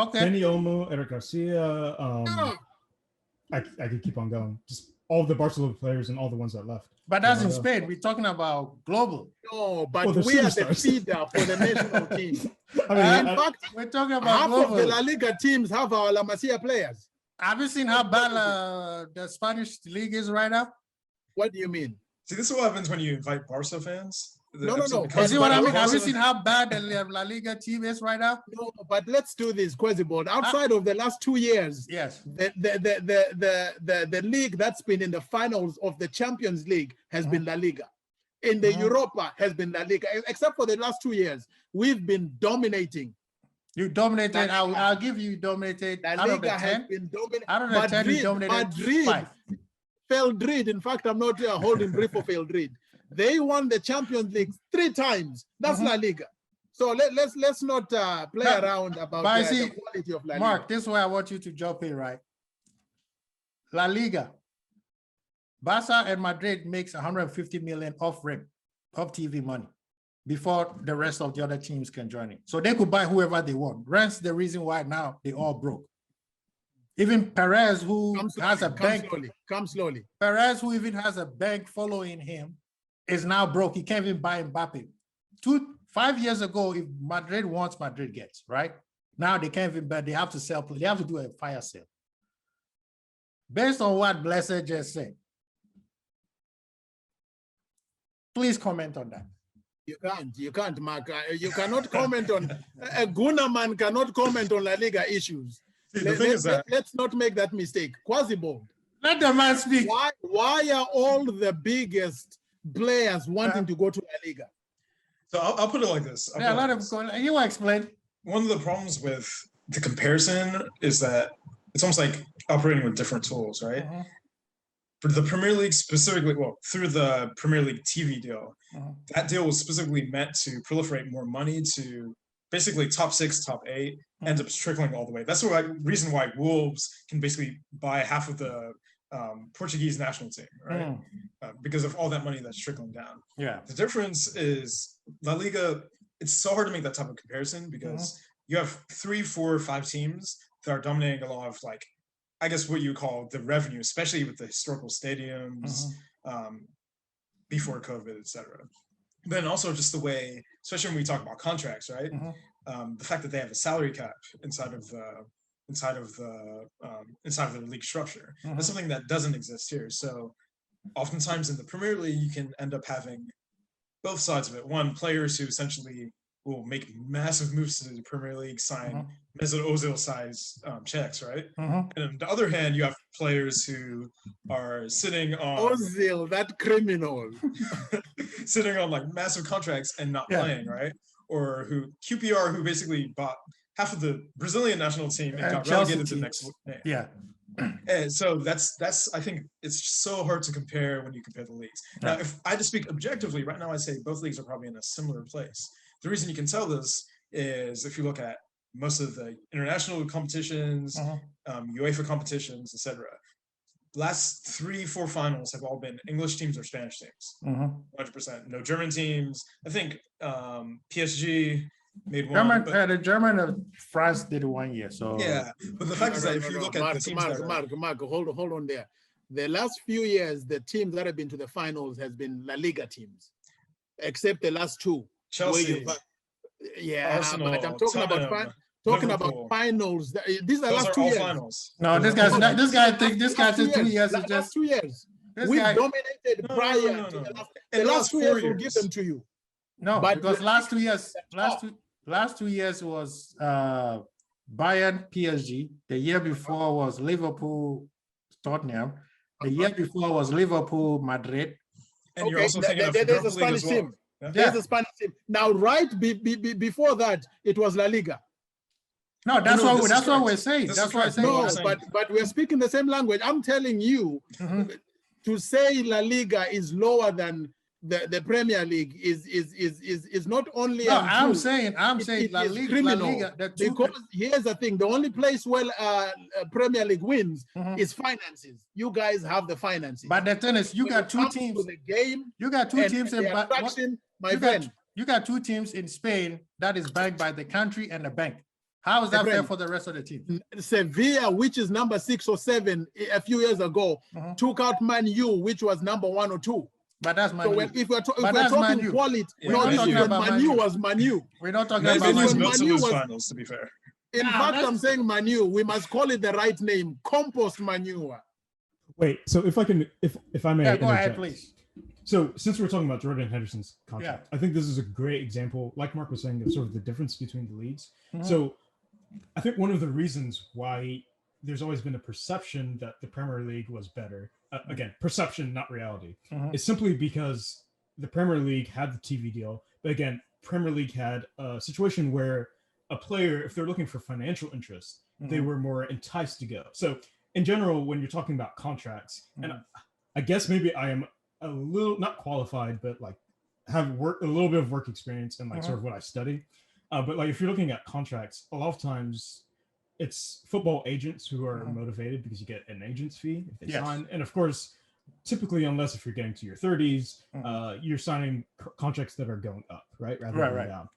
Okay. Denny Olmo, Eric Garcia. I could keep on going. Just all the Barcelona players and all the ones that left. But that's in Spain. We're talking about global. No, but Well, we are the superstars. feeder for the national team. I mean, In fact, We're talking about half global. of the La Liga teams have our La Masia players. Have you seen how bad the Spanish league is right now? What do you mean? See, this is what happens when you invite Barca fans. No. You see what I mean? Have you Barca- seen how bad the La Liga team is right now? No, but let's do this, Quasibord. Outside of the last 2 years, Yes. the league that's been in the finals of the Champions League has been La Liga. In the Europa has been La Liga. Except for the last 2 years, we've been dominating. You dominated. I'll give you dominated. La Out of the Liga has 10, been dominating. out of the 10, you dominated 5. Feldreed. In fact, I'm not holding brief for Feldreed. They won the Champions League 3 times. That's La Liga. So let's not play around about the quality of La Liga. Mark, this is where I want you to jump in, right? La Liga. Barca and Madrid makes 150 million off TV money before the rest of the other teams can join it. So they could buy whoever they want. That's the reason why now they all broke. Even Perez, who has a bank. Come slowly. Perez, who even has a bank following him, is now broke. He can't even buy Mbappe. 5 years ago, if Madrid wants, Madrid gets, right? Now they can't even buy. They have to sell. They have to do a fire sale. Based on what Blessed just said, please comment on that. You can't, Mark. You cannot comment on, a Gunnerman cannot comment on La Liga issues. See, the thing is that Let's not make that mistake. Quasibord. Let the man speak. Why are all the biggest players wanting to go to La Liga? So I'll put it like this. Let him go. You will explain. One of the problems with the comparison is that it's almost like operating with different tools, right? For the Premier League specifically, well, through the Premier League TV deal, that deal was specifically meant to proliferate more money to basically top 6, top 8, ends up trickling all the way. That's the reason why Wolves can basically buy half of the Portuguese national team, right? Because of all that money that's trickling down. Yeah. The difference is La Liga, it's so hard to make that type of comparison because you have 3, 4, 5 teams that are dominating a lot of, like, I guess what you call the revenue, especially with the historical stadiums before COVID, et cetera. Then also just the way, especially when we talk about contracts, right? The fact that they have a salary cap inside of the league structure. That's something that doesn't exist here. So oftentimes in the Premier League, you can end up having both sides of it. One, players who essentially will make massive moves to the Premier League, sign Mesut Ozil size checks, right? And on the other hand, you have players who are sitting on Ozil, that criminal, sitting on like massive contracts and not playing, right? Or QPR, who basically bought half of the Brazilian national team and got relegated to the next name. Yeah. And so that's I think it's just so hard to compare when you compare the leagues. Now, if I had to speak objectively, right now I'd say both leagues are probably in a similar place. The reason you can tell this is if you look at most of the international competitions, UEFA competitions, etc. Last 3, 4 finals have all been English teams or Spanish teams. 100%. No German teams. I think PSG made one. The German of France did it 1 year. So yeah, but the fact is that if you look at the teams Mark, hold on there. The last few years, the teams that have been to the finals has been La Liga teams, except the last 2. Chelsea, Arsenal, but I'm talking about finals. These are those last are 2 all years. finals. no, this guy said 2 years. Is just 2 years. We dominated prior to the last 2 years. We'll give them to you. No, But because last 2 years was Bayern, PSG. The year before was Liverpool, Tottenham. The year before was Liverpool, Madrid. And you're also thinking of there's a Spanish team. There's a Spanish team. Now, right before that, it was La Liga. No, that's what we're saying. That's what I'm saying. No, but we're speaking the same language. I'm telling you, to say La Liga is lower than the Premier League is not only. No, I'm saying La Liga. Because here's the thing: the only place where Premier League wins is finances. You guys have the finances. But the thing is, you got 2 teams. The game. You got 2 teams in attraction, my friend. You got two teams in Spain that is backed by the country and the bank. How is that fair for the rest of the team? Sevilla, which is number 6 or 7 a few years ago, took out Man U, which was number 1 or 2. But that's Man U. So if we're talking quality, Man U was Man U. We're not talking about Man U. Built to lose finals, to be fair. In fact, I'm saying manure. We must call it the right name: compost manure. Wait, so if I can, if I may, go ahead, please. So since we're talking about Jordan Henderson's contract, I think this is a great example, like Mark was saying, of sort of the difference between the leagues. So I think one of the reasons why there's always been a perception that the Premier League was better, again, perception, not reality, is simply because the Premier League had the TV deal. But again, Premier League had a situation where a player, if they're looking for financial interest, they were more enticed to go. So in general, when you're talking about contracts, and I guess maybe I am a little not qualified, but like have a little bit of work experience and like sort of what I study. But like if you're looking at contracts, a lot of times it's football agents who are motivated because you get an agent's fee if they sign. And of course, typically, unless if you're getting to your 30s, you're signing contracts that are going up, right? Rather than down.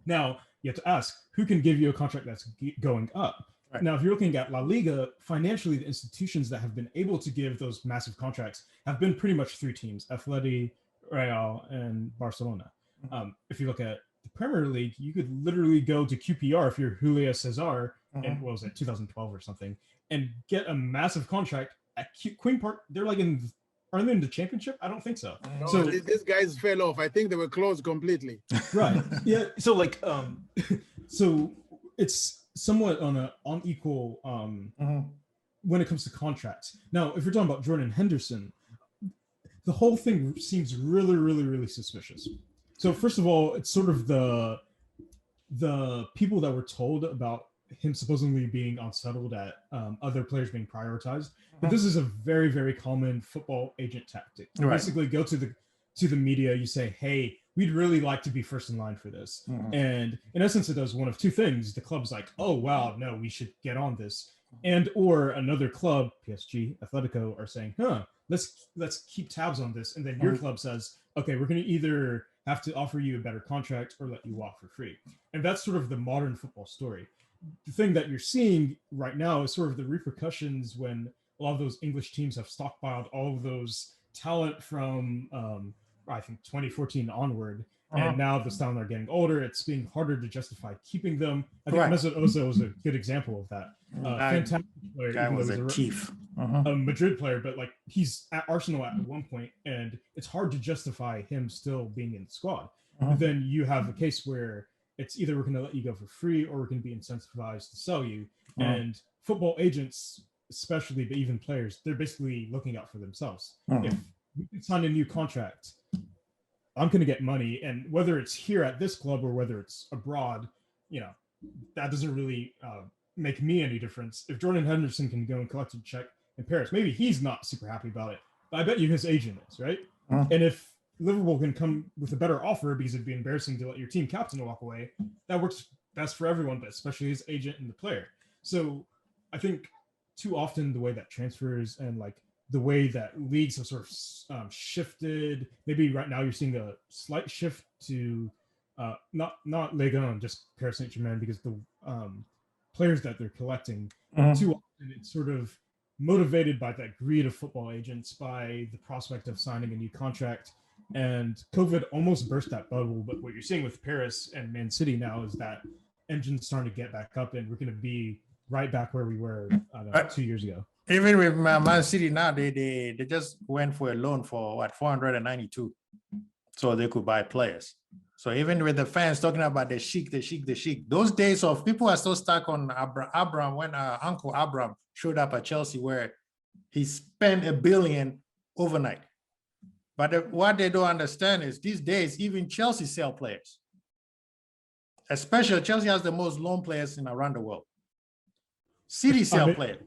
Now, you have to ask, who can give you a contract that's going up? Right. Now, if you're looking at La Liga, financially, the institutions that have been able to give those massive contracts have been pretty much 3 teams, Atleti, Real, and Barcelona. If you look at the Premier League, you could literally go to QPR if you're Julio Cesar, and what was it, 2012 or something, and get a massive contract at Queen Park. They're like are they in the championship? I don't think so. No, so these guys fell off. I think they were closed completely. Right. Yeah. So like, so it's somewhat on an unequal when it comes to contracts. Now, if you're talking about Jordan Henderson, the whole thing seems really, really, really suspicious. So first of all, it's sort of the people that were told about him supposedly being unsettled at other players being prioritized. But this is a very, very common football agent tactic. You basically go to the media, you say, hey, we'd really like to be first in line for this. And in essence, it does one of 2 things. The club's like, oh, wow, no, we should get on this. And or another club, PSG, Atletico, are saying, let's keep tabs on this. And then your club says, okay, we're going to either have to offer you a better contract or let you walk for free. And that's sort of the modern football story. The thing that you're seeing right now is sort of the repercussions when a lot of those English teams have stockpiled all of those talent from, I think, 2014 onward. And now the talent are getting older. It's being harder to justify keeping them. I think Mesut Ozil was a good example of that. Fantastic player. Guy was a thief. A Madrid player, but like he's at Arsenal at one point, and it's hard to justify him still being in the squad. But then you have a case where it's either we're going to let you go for free or we're going to be incentivized to sell you. And football agents, especially, but even players, they're basically looking out for themselves. If we sign a new contract, I'm going to get money. And whether it's here at this club or whether it's abroad, that doesn't really make me any difference. If Jordan Henderson can go and collect a check in Paris, maybe he's not super happy about it, but I bet you his agent is, right? And if Liverpool can come with a better offer because it'd be embarrassing to let your team captain walk away, that works best for everyone, but especially his agent and the player. So I think too often the way that transfers and like the way that leagues have sort of shifted, maybe right now you're seeing a slight shift to not Ligue 1, just Paris Saint-Germain, because the players that they're collecting, too often it's sort of motivated by that greed of football agents, by the prospect of signing a new contract. And COVID almost burst that bubble. But what you're seeing with Paris and Man City now is that engine's starting to get back up, and we're going to be right back where we were 2 years ago. Even with Man City now, they just went for a loan for 492, so they could buy players. So even with the fans talking about the Sheikh, those days of people are still stuck on Abraham when Uncle Abraham showed up at Chelsea, where he spent $1 billion overnight. But what they don't understand is these days, even Chelsea sell players. Especially Chelsea has the most loan players around the world. City sell players.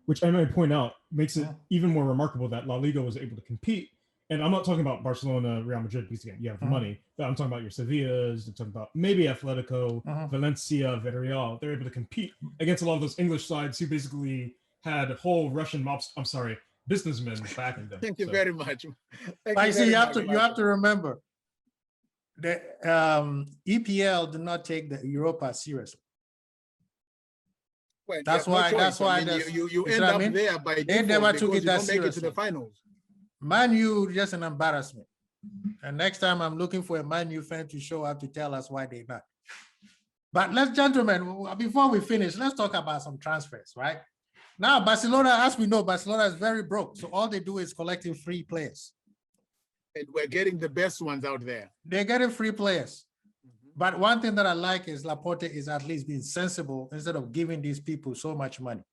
Which I might point out makes it even more remarkable that La Liga was able to compete. And I'm not talking about Barcelona, Real Madrid, because again, you have money. But I'm talking about your Sevillas, I'm talking about maybe Atletico, Valencia, Villarreal. They're able to compete against a lot of those English sides who basically had whole Russian businessmen backing them. Thank you very much. You have to remember, The EPL do not take the Europa seriously. Well, That's you have no why. choice. That's why. I mean, you you end see what I up mean? there by They default never took because it you that don't make it to seriously. the finals. Man U just an embarrassment. And next time I'm looking for a Man U fan to show up to tell us why they're not. But let's, gentlemen, before we finish, let's talk about some transfers, right? Now, Barcelona, as we know, Barcelona is very broke. So all they do is collecting free players. And we're getting the best ones out there. They're getting free players. But one thing that I like is Laporte is at least being sensible instead of giving these people so much money.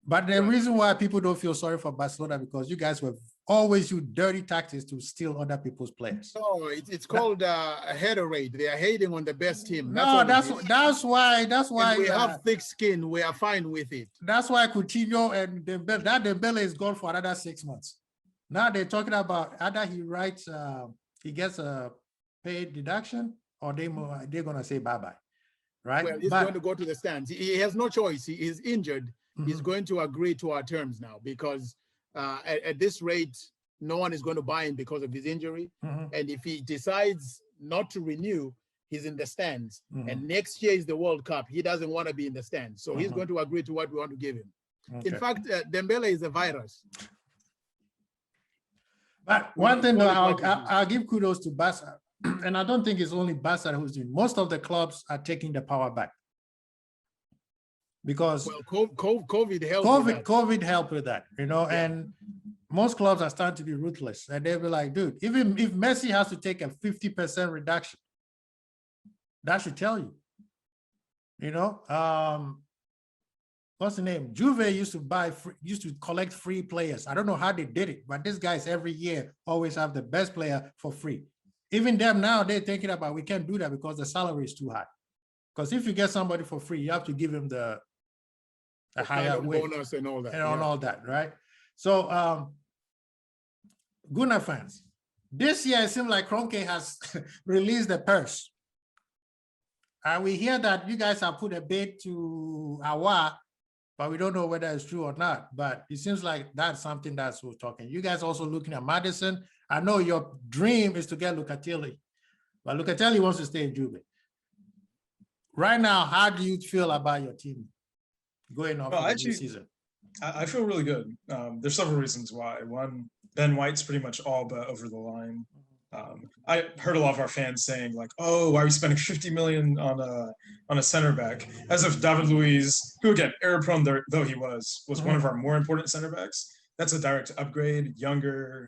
But the reason why people don't feel sorry for Barcelona because you guys were always use dirty tactics to steal other people's players. No, it's called a header rate. They are hating on the best team. That's No, all that's why and we have thick skin. We are fine with it. That's why Coutinho and Dembele, that Dembele is gone for another 6 months. Now they're talking about either he writes, he gets a paid deduction, or they're gonna say bye-bye, right? Well, he's going to go to the stands. He has no choice. He is injured. He's going to agree to our terms now because at this rate, no one is going to buy him because of his injury. And if he decides not to renew, he's in the stands. And next year is the World Cup. He doesn't want to be in the stands. So he's going to agree to what we want to give him. Okay. In fact, Dembele is a virus. But one thing though, I'll give kudos to Barca. And I don't think it's only Barca who's doing. Most of the clubs are taking the power back. Because COVID helped. COVID helped with that, you know, and most clubs are starting to be ruthless. And they'll be like, dude, even if Messi has to take a 50% reduction, that should tell you. You know, what's the name? Juve used to collect free players. I don't know how they did it, but these guys every year always have the best player for free. Even them now, they're thinking about we can't do that because the salary is too high. Because if you get somebody for free, you have to give him the higher bonus and all that. And all that, right? So Gunnar fans, this year it seems like Kroenke has released the purse. And we hear that you guys have put a bid to Awa, but we don't know whether it's true or not. But it seems like that's something that's we're talking. You guys also looking at Madison. I know your dream is to get Locatelli, but Locatelli wants to stay in Juve. Right now, how do you feel about your team going off the new season? I feel really good. There's several reasons why. One, Ben White's pretty much all but over the line. I heard a lot of our fans saying like, "Oh, why are we spending 50 million on a center back?" As if David Luiz, who again, error-prone though he was one of our more important center backs. That's a direct upgrade, younger,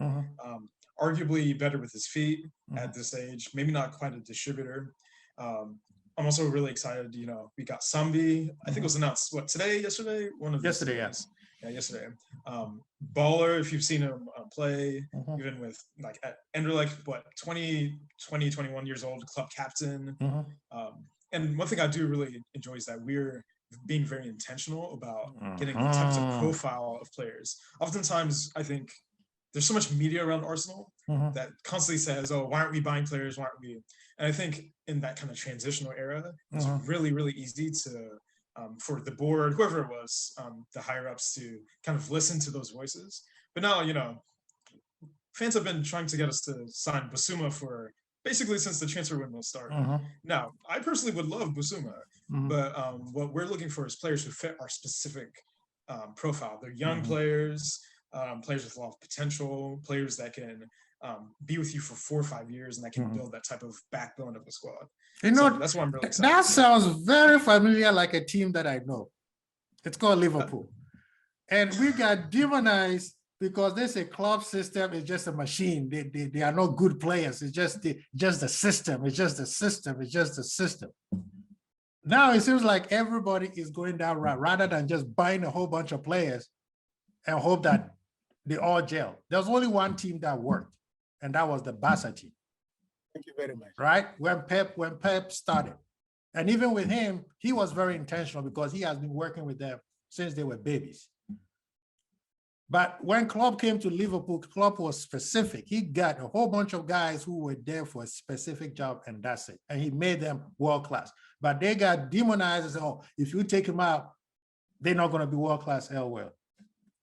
arguably better with his feet at this age. Maybe not quite a distributor. I'm also really excited. You know, we got Sambi. I think it was announced yesterday. Yesterday, yes. Yeah, yesterday. Baller, if you've seen him play, even with like at Anderlecht, 21 years old, club captain. And one thing I do really enjoy is that we're being very intentional about getting the types of profile of players. Oftentimes, I think there's so much media around Arsenal that constantly says, "Oh, why aren't we buying players? Why aren't we?" And I think in that kind of transitional era, it's really, really easy to for the board, whoever it was, the higher ups to kind of listen to those voices. But now, you know, fans have been trying to get us to sign Basuma for basically since the transfer window started. Now, I personally would love Basuma, but what we're looking for is players who fit our specific profile. They're young players, players with a lot of potential, players that can be with you for 4 or 5 years and that can build that type of backbone of the squad. You know, so that's what I'm really excited that sounds very familiar, like a team that I know. It's called Liverpool. And we got demonized because they say club system is just a machine. They are not good players. It's just the system. It's just the system. It's just the system. Now it seems like everybody is going down rather than just buying a whole bunch of players and hope that they all gel. There's only one team that worked, and that was the Barca team. Thank you very much. Right? When Pep started. And even with him, he was very intentional because he has been working with them since they were babies. But when Klopp came to Liverpool, Klopp was specific. He got a whole bunch of guys who were there for a specific job, and that's it. And he made them world-class. But they got demonized and said, "Oh, if you take him out, they're not going to be world-class elsewhere."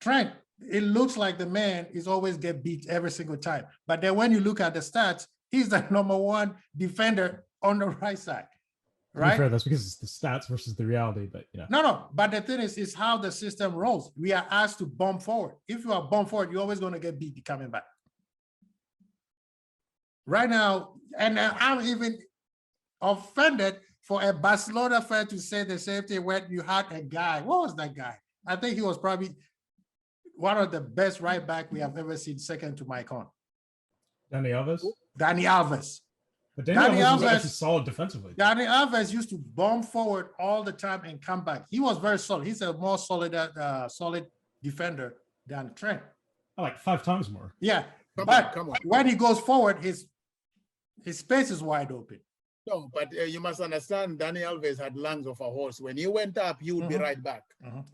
Trent, it looks like the man is always get beat every single time. But then when you look at the stats, He's the number one defender on the right side, To be right? fair, that's because it's the stats versus the reality, but you know. No. But the thing is how the system rolls. We are asked to bomb forward. If you are bomb forward, you're always going to get beat coming back. Right now, and I'm even offended for a Barcelona fan to say the same thing when you had a guy. What was that guy? I think he was probably one of the best right back we have ever seen, second to Mike Conn. Dani Alves? Dani Alves. But Dani Alves was actually solid defensively. Dani Alves used to bomb forward all the time and come back. He was very solid. He's a more solid defender than Trent. Like 5 times more. Yeah, Come on. when he goes forward, his space is wide open. No, but you must understand, Dani Alves had lungs of a horse. When he went up, he would be right back.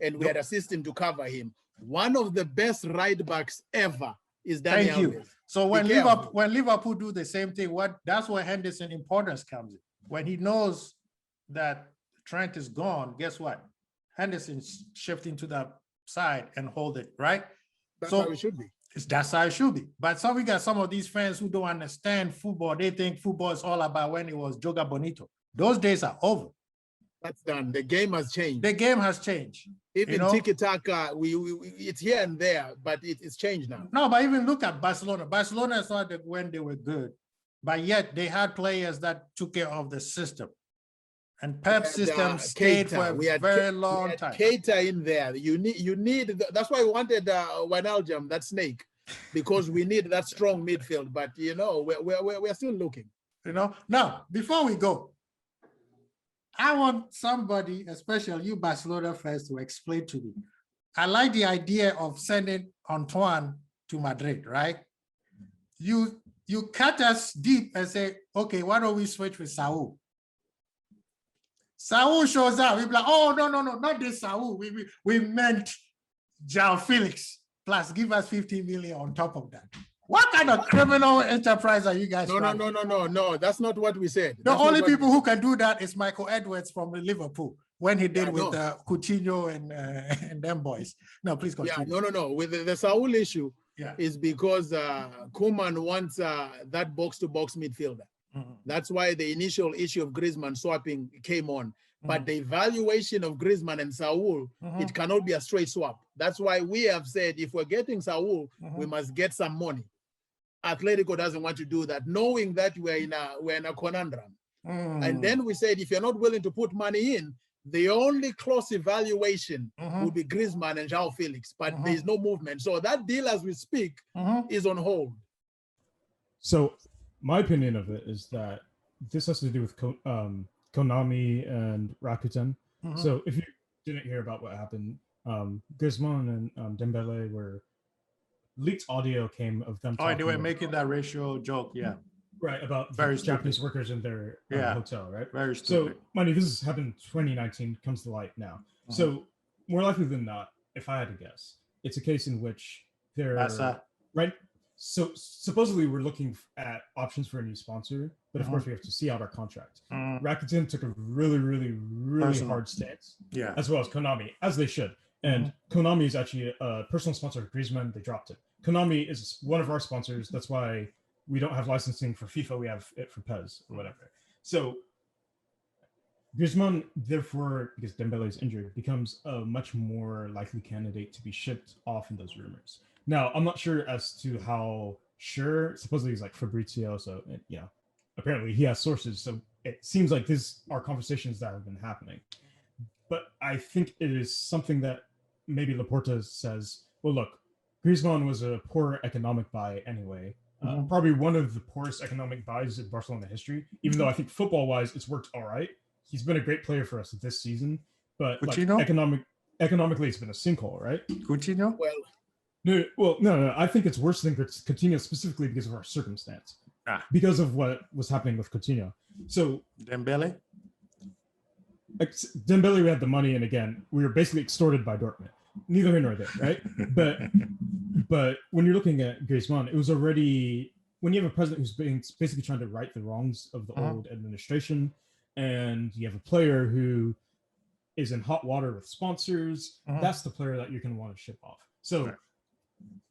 And we had assisted to cover him. One of the best right backs ever is Dani Thank Alves. you. So when Liverpool do the same thing, that's where Henderson importance comes in. When he knows that Trent is gone, guess what? Henderson's shifting to the side and hold it, right? That's how it should be. That's how it should be. But we got some of these fans who don't understand football. They think football is all about when it was Joga Bonito. Those days are over. That's done. The game has changed. The game has changed. Even tiki-taka, it's here and there, but it's changed now. No, but even look at Barcelona. Barcelona is not when they were good, but yet they had players that took care of the system. And Pep's system stayed for a very long time. Keita in there. You need. That's why we wanted Wijnaldum, that snake, because we need that strong midfield. But you know, we're still looking. You know. Now, before we go, I want somebody, especially you Barcelona fans, to explain to me. I like the idea of sending Antoine to Madrid, right? You cut us deep and say, okay, why don't we switch with Saul? Saul shows up. We be like, oh, no, not this Saul. We meant João Felix. Plus, give us 50 million on top of that. What kind of criminal enterprise are you guys running? No. That's not what we said. The only people who can do that is Michael Edwards from Liverpool when he did with Coutinho and them boys. No, please continue. Yeah, no. With the Saul issue is because Koeman wants that box-to-box midfielder. That's why the initial issue of Griezmann swapping came on. But the evaluation of Griezmann and Saul, it cannot be a straight swap. That's why we have said if we're getting Saul, we must get some money. Atletico doesn't want to do that, knowing that we're in a conundrum. And then we said, if you're not willing to put money in, the only close evaluation would be Griezmann and João Felix, but there's no movement. So that deal, as we speak, is on hold. So my opinion of it is that this has to do with Konami and Rakuten. So if you didn't hear about what happened, Griezmann and Dembele were leaked audio came of them. Oh, they were making that racial joke, right, about Japanese workers in their hotel, right? Very stupid. So, mind you, this has happened in 2019, comes to light now. So, more likely than not, if I had to guess, it's a case in which right. So, supposedly, we're looking at options for a new sponsor, but of course, we have to see out our contract. Rakuten took a really hard stance, as well as Konami, as they should. And Konami is actually a personal sponsor of Griezmann. They dropped it. Konami is one of our sponsors. That's why we don't have licensing for FIFA. We have it for PES or whatever. So Griezmann, therefore, because Dembele is injured, becomes a much more likely candidate to be shipped off in those rumors. Now, I'm not sure as to how sure. Supposedly, he's like Fabrizio. So, apparently he has sources. So it seems like these are conversations that have been happening. But I think it is something that maybe Laporta says, well, look, Griezmann was a poor economic buy anyway. Probably one of the poorest economic buys in Barcelona history, even though I think football-wise, it's worked all right. He's been a great player for us this season, but like, economically, it's been a sinkhole, right? Coutinho? No. I think it's worse than Coutinho specifically because of our circumstance, because of what was happening with Coutinho. So Dembele, we had the money, and again, we were basically extorted by Dortmund. Neither here nor there, right? But when you're looking at Griezmann, it was already when you have a president who's basically trying to right the wrongs of the old administration, and you have a player who is in hot water with sponsors. That's the player that you're going to want to ship off. So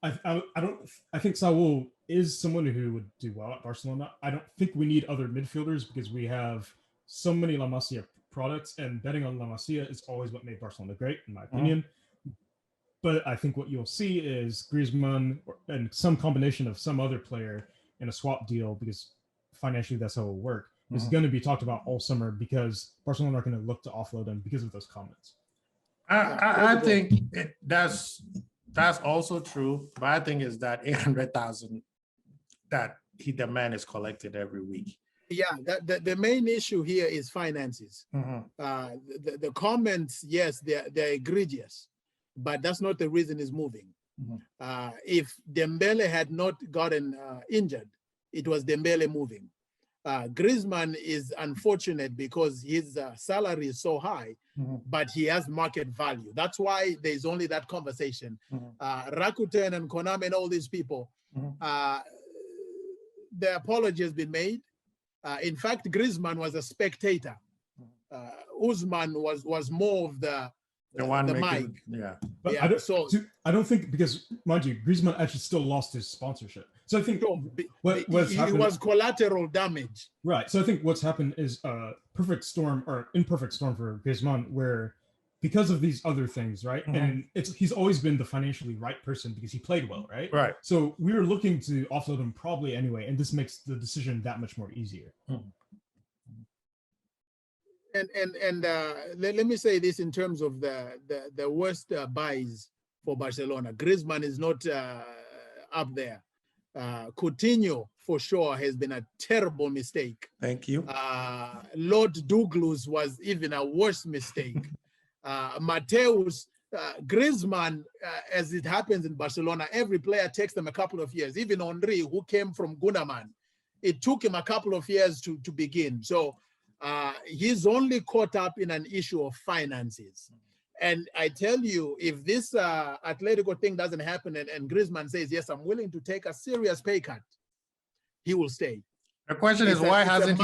I think Saul is someone who would do well at Barcelona. I don't think we need other midfielders because we have so many La Masia products, and betting on La Masia is always what made Barcelona great, in my opinion. But I think what you'll see is Griezmann and some combination of some other player in a swap deal, because financially that's how it will work, is going to be talked about all summer because Barcelona are going to look to offload him because of those comments. I think that's also true, but I think is that 800,000 that he demand is collected every week. Yeah, the main issue here is finances. The comments, yes, they're egregious, but that's not the reason he's moving. If Dembele had not gotten injured, it was Dembele moving. Griezmann is unfortunate because his salary is so high, but he has market value. That's why there's only that conversation. Rakuten and Konami and all these people, the apology has been made. In fact, Griezmann was a spectator. Usman was more of the mic. But yeah, I don't think, because mind you, Griezmann actually still lost his sponsorship. So I think it was collateral damage. Right. So I think what's happened is a perfect storm or imperfect storm for Griezmann, where because of these other things, right? And he's always been the financially right person because he played well, right? Right. So we were looking to offload him probably anyway, and this makes the decision that much more easier. And let me say this in terms of the worst buys for Barcelona. Griezmann is not up there. Coutinho for sure has been a terrible mistake. Thank you. Lord Douglas was even a worse mistake. Mateus, Griezmann, as it happens in Barcelona, every player takes them a couple of years. Even Henry, who came from Gunnerman, it took him a couple of years to begin. So he's only caught up in an issue of finances. And I tell you, if this Atletico thing doesn't happen and Griezmann says, yes, I'm willing to take a serious pay cut, he will stay. The question is, why hasn't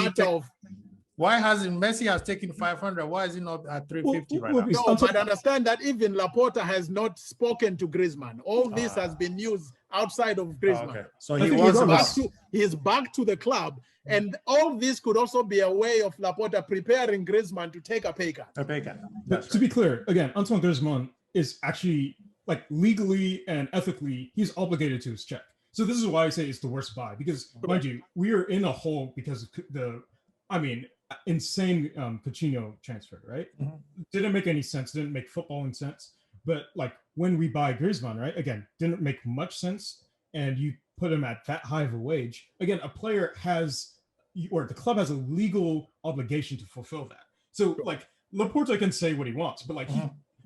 Messi has taken 500? Why is he not at 350 right now? No, but understand that even Laporta has not spoken to Griezmann. All this has been used outside of Griezmann. Okay. So he's back to the club. And all this could also be a way of Laporta preparing Griezmann to take a pay cut. But to be clear, again, Antoine Griezmann is actually, like, legally and ethically, he's obligated to his check. So this is why I say it's the worst buy, because, mind you, we are in a hole because of insane Coutinho transfer, right? Didn't make any sense, didn't make footballing sense. But, like, when we buy Griezmann, right, again, didn't make much sense, and you put him at that high of a wage. Again, a player has, or the club has a legal obligation to fulfill that. So, like, Laporta can say what he wants, but, like,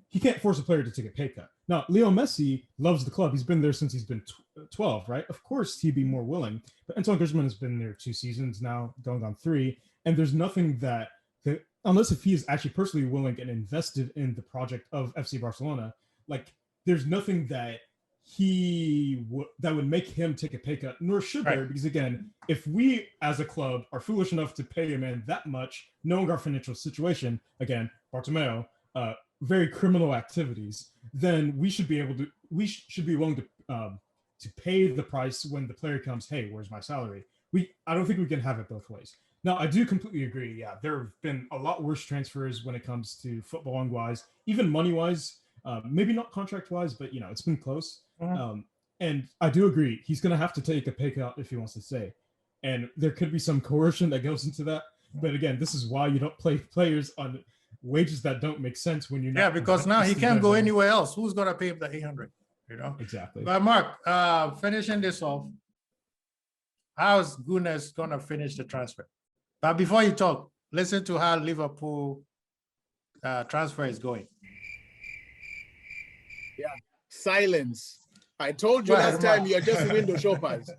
he can't force a player to take a pay cut. Now, Leo Messi loves the club. He's been there since he's been 12, right? Of course, he'd be more willing. But Antoine Griezmann has been there 2 seasons now, going on 3. And there's nothing that unless if he is actually personally willing and invested in the project of FC Barcelona, like, there's nothing that that would make him take a pay cut, nor should there, because again, if we as a club are foolish enough to pay him in that much, knowing our financial situation, again, Bartomeu, very criminal activities, then we should be willing to pay the price when the player comes, hey, where's my salary? I don't think we can have it both ways. Now, I do completely agree. Yeah, there have been a lot worse transfers when it comes to footballing wise, even money wise. Maybe not contract wise, but it's been close. And I do agree, he's going to have to take a pay cut if he wants to stay. And there could be some coercion that goes into that. But again, this is why you don't play players on wages that don't make sense when you're not. Yeah, because now he can't go anywhere else. Who's going to pay him the 800? Exactly. But Mark, finishing this off, how's Gunners going to finish the transfer? But before you talk, listen to how Liverpool transfer is going. Yeah. Silence. I told you last time you're just window shoppers.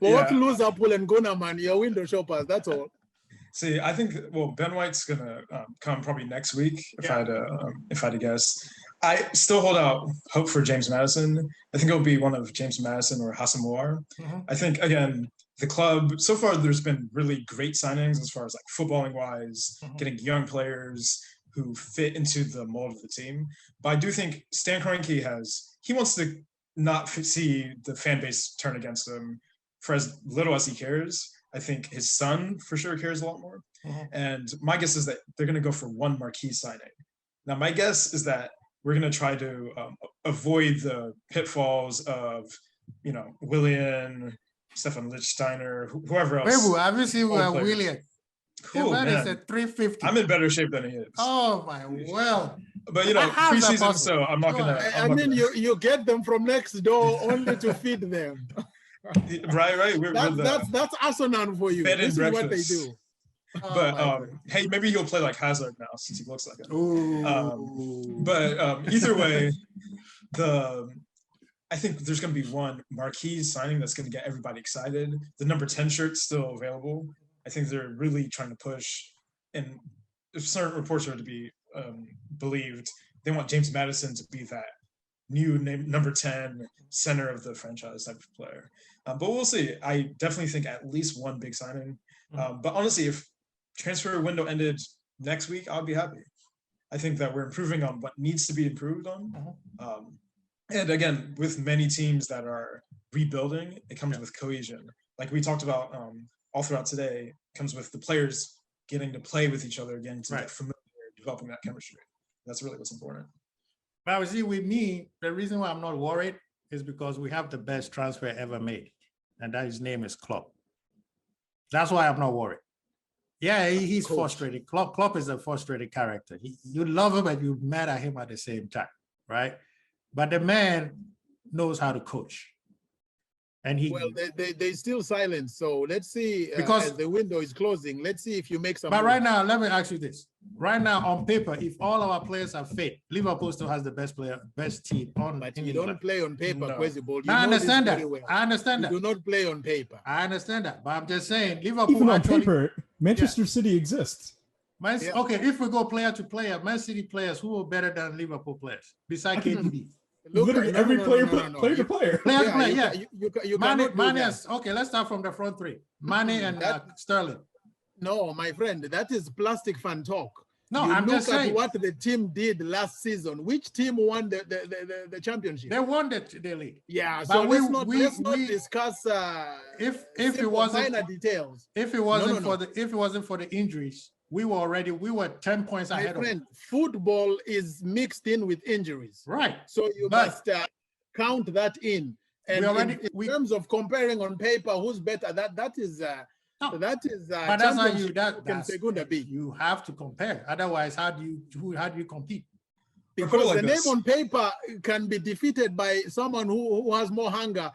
Both Liverpool and Gunnerman, you're window shoppers. That's all. See, I think Ben White's gonna come probably next week. If I had to guess, I still hold out hope for James Maddison. I think it'll be one of James Maddison or Hassan Mouar. I think again, the club so far there's been really great signings as far as like footballing wise, getting young players who fit into the mold of the team. But I do think Stan Kroenke he wants to not see the fan base turn against him for as little as he cares. I think his son for sure cares a lot more. And my guess is that they're going to go for one marquee signing. Now, my guess is that we're going to try to avoid the pitfalls of, Willian, Stefan Lichtsteiner, whoever else. Wait, obviously, Willian. Cool, man man. Is at 350. I'm in better shape than he is. Oh my well. But preseason, so I'm not gonna. I mean, you get them from next door only to feed them. Right. That's Arsenal for you. This is what they do. But hey, maybe he'll play like Hazard now since he looks like it. But either way, I think there's going to be one marquee signing that's going to get everybody excited. The number 10 shirt's still available. I think they're really trying to push, and if certain reports are to be believed, they want James Maddison to be that new number 10 center of the franchise type of player. But we'll see. I definitely think at least one big signing. But honestly, if transfer window ended next week, I'll be happy. I think that we're improving on what needs to be improved on. And again, with many teams that are rebuilding, it comes with cohesion. Like we talked about all throughout today, comes with the players getting to play with each other again to get familiar, developing that chemistry. That's really what's important. But see, with me, the reason why I'm not worried is because we have the best transfer ever made, and that his name is Klopp. That's why I'm not worried. Yeah, he's frustrated. Klopp is a frustrated character. You love him and you're mad at him at the same time, right? But the man knows how to coach. And they still silent. So let's see, because as the window is closing, let's see if you make some. But right now, let me ask you this. Right now, on paper, if all our players are fit, Liverpool still has the best team on. But you don't play on paper, Kwesi Ball. I understand that. I understand that. You do not play on paper. I understand that. But I'm just saying, Liverpool even on paper, Manchester City exists. Okay, if we go player to player, Man City players, who are better than Liverpool players besides KDB? Literally every player to player. You cannot do that. Okay, let's start from the front three. Mane and Sterling. No, my friend, that is plastic fan talk. No, I'm just saying. Look at what the team did last season. Which team won the championship? They won the league. Yeah, so let's not discuss if it wasn't minor details. If it wasn't for the injuries, we were 10 points ahead. My friend, football is mixed in with injuries. Right. So you must count that in. And in terms of comparing on paper who's better, that is but that's how you have to compare. Otherwise, how do you compete? Because the name on paper can be defeated by someone who has more hunger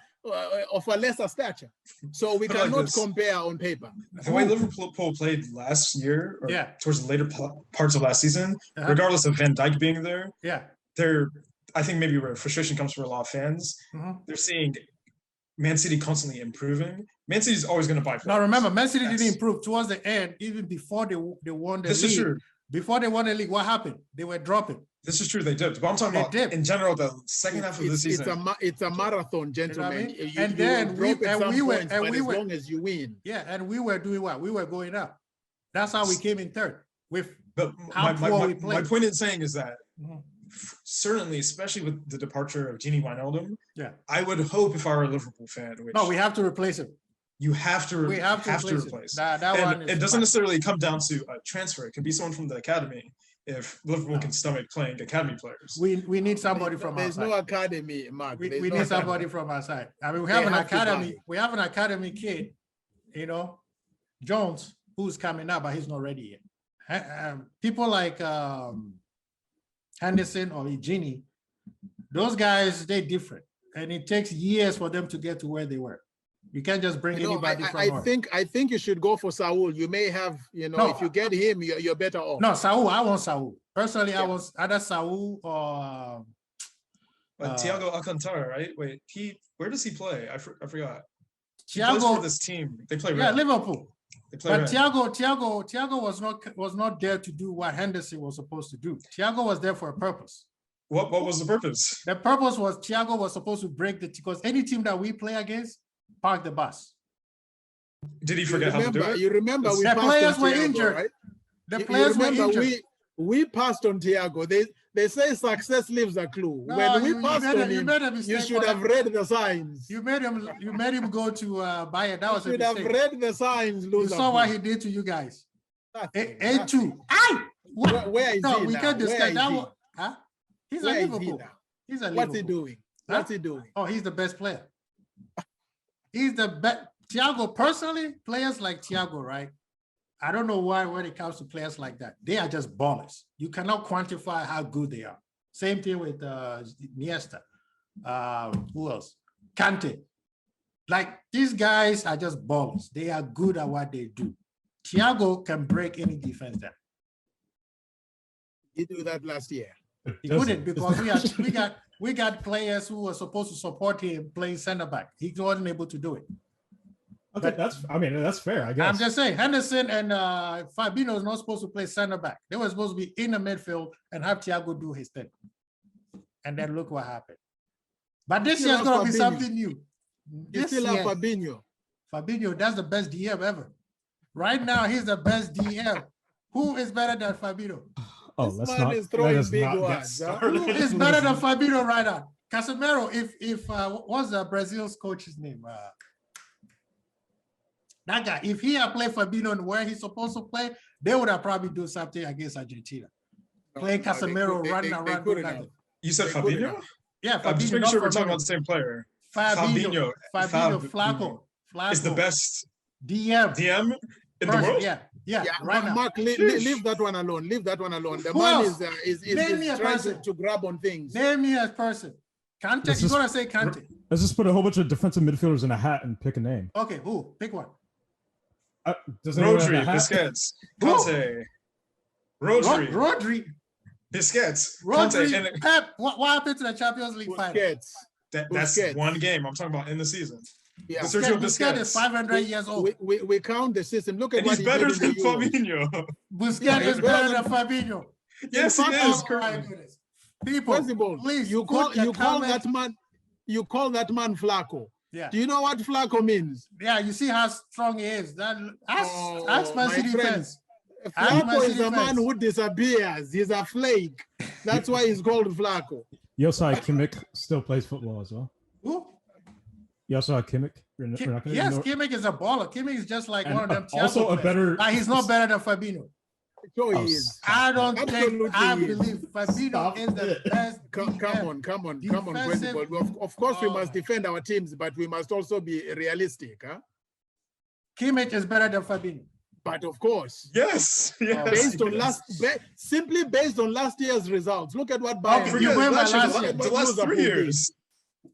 of a lesser stature. So we cannot compare on paper. The way Liverpool played last year, or towards the later parts of last season, regardless of Van Dijk being there, I think maybe where frustration comes for a lot of fans, they're seeing Man City constantly improving. Man City is always going to buy players. Now remember, Man City didn't improve towards the end, even before they won the league. This is true. Before they won the league, what happened? They were dropping. This is true. They dipped. But I'm talking about in general, the second half of the season. It's a marathon, gentlemen. You know what I mean? We were as long as you win. Yeah, and we were doing what? We were going up. That's how we came in third. But my point in saying is that certainly, especially with the departure of Gini Wijnaldum, I would hope if I were a Liverpool fan, we have to replace him. You have to replace. It doesn't necessarily come down to a transfer. It can be someone from the academy. If Liverpool can stomach playing academy players, we need somebody from outside. There's no academy, Mark. We need somebody from outside. I mean, we have an academy. We have an academy kid, Jones, who's coming up, but he's not ready yet. People like Henderson or Gini, those guys, they're different, and it takes years for them to get to where they were. You can't just bring anybody from I think you should go for Saul. You may have, if you get him, you're better off. No, Saul. I want Saul. Personally, I was either Saul or Thiago Alcantara, right? Wait, where does he play? I forgot. Thiago, he plays for this team. They play red. Liverpool. They play but red. Thiago was not there to do what Henderson was supposed to do. Thiago was there for a purpose. What was the purpose? The purpose was Thiago was supposed to break because any team that we play against, park the bus. Did he forget how to do it? You remember the players were injured. Right? The players were injured. We passed on Thiago. They say success leaves a clue. No, when we you passed made a- on you him, made a mistake you should for have that. read the signs. You made him go to Bayern. That You was a should have mistake. read the signs. You saw what he did to you guys. Nothing, A2. Aye! What? Where is No, he we now? can't discuss Where is that he? one. Huh? He's Where a is he Liverpool. now? He's a What's he Liverpool. doing? Huh? What's he doing? Oh, he's the best player. He's the best. Thiago, personally, players like Thiago, right? I don't know why when it comes to players like that, they are just ballers. You cannot quantify how good they are. Same thing with Iniesta. Who else? Kante. Like, these guys are just ballers. They are good at what they do. Thiago can break any defense down. He did that last year. He couldn't because we got players who were supposed to support him playing center back. He wasn't able to do it. Okay, But- that's fair, I guess. I'm just saying, Henderson and Fabinho is not supposed to play center back. They were supposed to be in the midfield and have Thiago do his thing. And then look what happened. But this Still year's have going to be Fabinho. something new. You This still have year, Fabinho. Fabinho, that's the best DM ever. Right now, he's the best DM. Who is better than Fabinho? Oh, This let's man not, is throwing let us big not get words, huh? started. Who is better than Fabinho right now? Casemiro, if what's Brazil's coach's name? That guy, if he had played Fabinho and where he's supposed to play, they would have probably done something against Argentina. Playing Casemiro running around doing nothing. You said They couldn't Fabinho? have. Yeah, I'm just Fabinho, making not sure we're talking Fabinho. about the same player. Fabinho, Fabinho. Flacco. Is the best DM DM in the person. world? Yeah, Yeah, right now. Mark, leave that one alone. Leave that one alone. The Who man else? is Name me a trying person. to grab on things. Name me a person. Kante, Let's you're just- gonna say Kante. Let's just put a whole bunch of defensive midfielders in a hat and pick a name. Okay, who? Pick one. Does anyone have a Rodri, hat? Busquets, Who? Conte, Rodri, Rodri. Busquets, Conte, Rodri. and Pep. What happened to the Champions League final? Busquets. that's Busquets. one game. I'm talking about in the season. Yeah. Sergio Busquets is Busquets. 500 years old. We count the system. Look at And what he's he better did in than the Euros. Fabinho. Busquets Yeah, is he's better better than Fabinho. Yes, he fact, is. Oh my currently. goodness. People, Possible. please, You put the call comment- that man. You call that man Flacco. Yeah, Do you know what Flacco means? yeah. You see how strong he is. That Oh, ask Man my City friend. fans. I'm Flacco is City a man fans. who disappears. He's a flake. That's why he's called Flacco. Josai Kimmich still plays football as well. Who? Josai Kimmich. We're not gonna Yes, ignore- Kimmich is a baller. Kimmich is just like and one of them. also Thiago a players. better. He's not better than Fabinho. So he Oh, is. I don't Absolutely think. I he is. believe Fabinho Stop is the it. best. Come DM. on, Defensive- principal. Of course, we Oh must my- defend our teams, but we must also be realistic. Huh? Kimmich is better than Fabinho. But of course, Yes, yes. based on yes. simply based on last year's results, look at what Okay, Bayern you Forget did. went by last year, last the year. the last 3 years.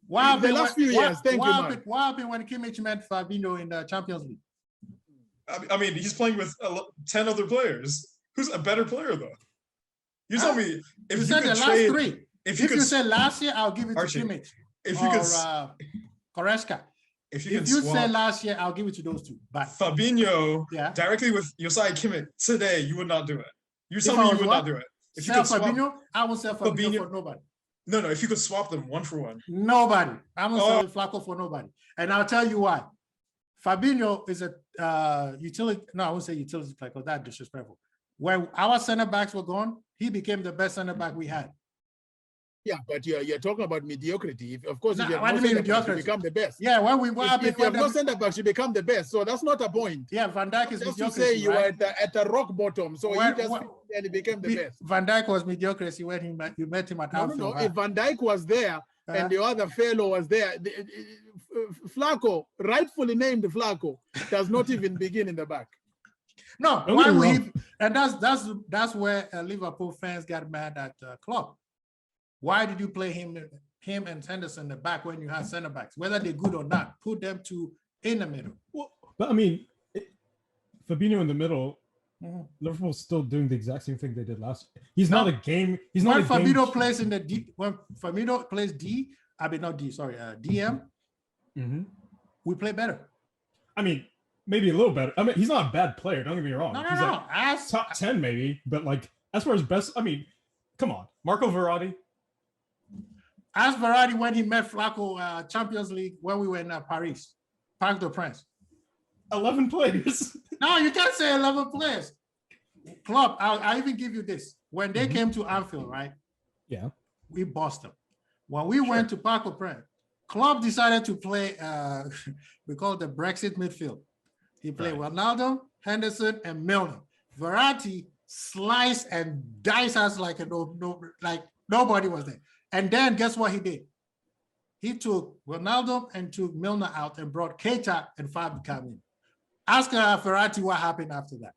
What happened The last when- few what- years, thank what you, happened- man. What happened when Kimmich met Fabinho in the Champions League? I mean, he's playing with 10 other players. Who's a better player, though? You tell me if You you said the could last trade. three. If If you you, could, said last year, I'll give it to Archie, Kimmich if you or could, Koreska. if you If could you swap said last year, I'll give it to those two. But Fabinho yeah, directly with Josai Kimmich today, you would not do it. You If tell I me you was would what? not do it. If you sell could swap, Fabinho, I will sell Fabinho Fabinho- for nobody. no, if you could swap them 1 for 1. Nobody. I'm gonna Oh. sell Flacco for nobody. And I'll tell you why. Fabinho is a utility. No, I won't say utility player because that's disrespectful. When our center backs were gone, he became the best center back we had. Yeah, but you're talking about mediocrity. Of course, Nah, if you have what no do you mean center backs, you mediocrity? become the best. Yeah, when we what happened If you have when no the- center backs, you become the best. So that's not a point. yeah, Van Dijk is Just to mediocrity. say you right? were at the rock bottom, so When- he just when- and he became the best. Van Dijk was mediocrity when you met him at No, Anfield. no, no. right? If Van Dijk was there and the other fellow was there, Flacco, rightfully named Flacco, does not even begin in the back. No, Don't why get me would he? wrong. And that's where Liverpool fans got mad at Klopp. Why did you play him and Henderson in the back when you had center backs? Whether they're good or not, put them two in the middle. Well, but I mean, Fabinho in the middle. Mhm. Liverpool's still doing the exact same thing they did last year. He's not a game. He's not When a game. Fabinho plays in the D, when Fabinho plays D, I mean not D, sorry, DM, Mhm. we play better. I mean, maybe a little better. I mean, he's not a bad player. Don't get me wrong. No, He's like As top 10 maybe, but like as far as best, I mean, come on, Marco Verratti. As Verratti when he met Flacco Champions League when we were in Paris, Parc de Prince. 11 players. No, you can't say 11 players. Klopp, I'll even give you this. When they came to Anfield, right? Yeah. We bossed them. When we went to Parco Prince, Klopp decided to play, we call it the Brexit midfield. He played Ronaldo, Henderson, and Milner. Verratti sliced and diced us like like nobody was there. And then guess what he did? He took Ronaldo and took Milner out and brought Keita and Fabi come in. Ask Verratti what happened after that.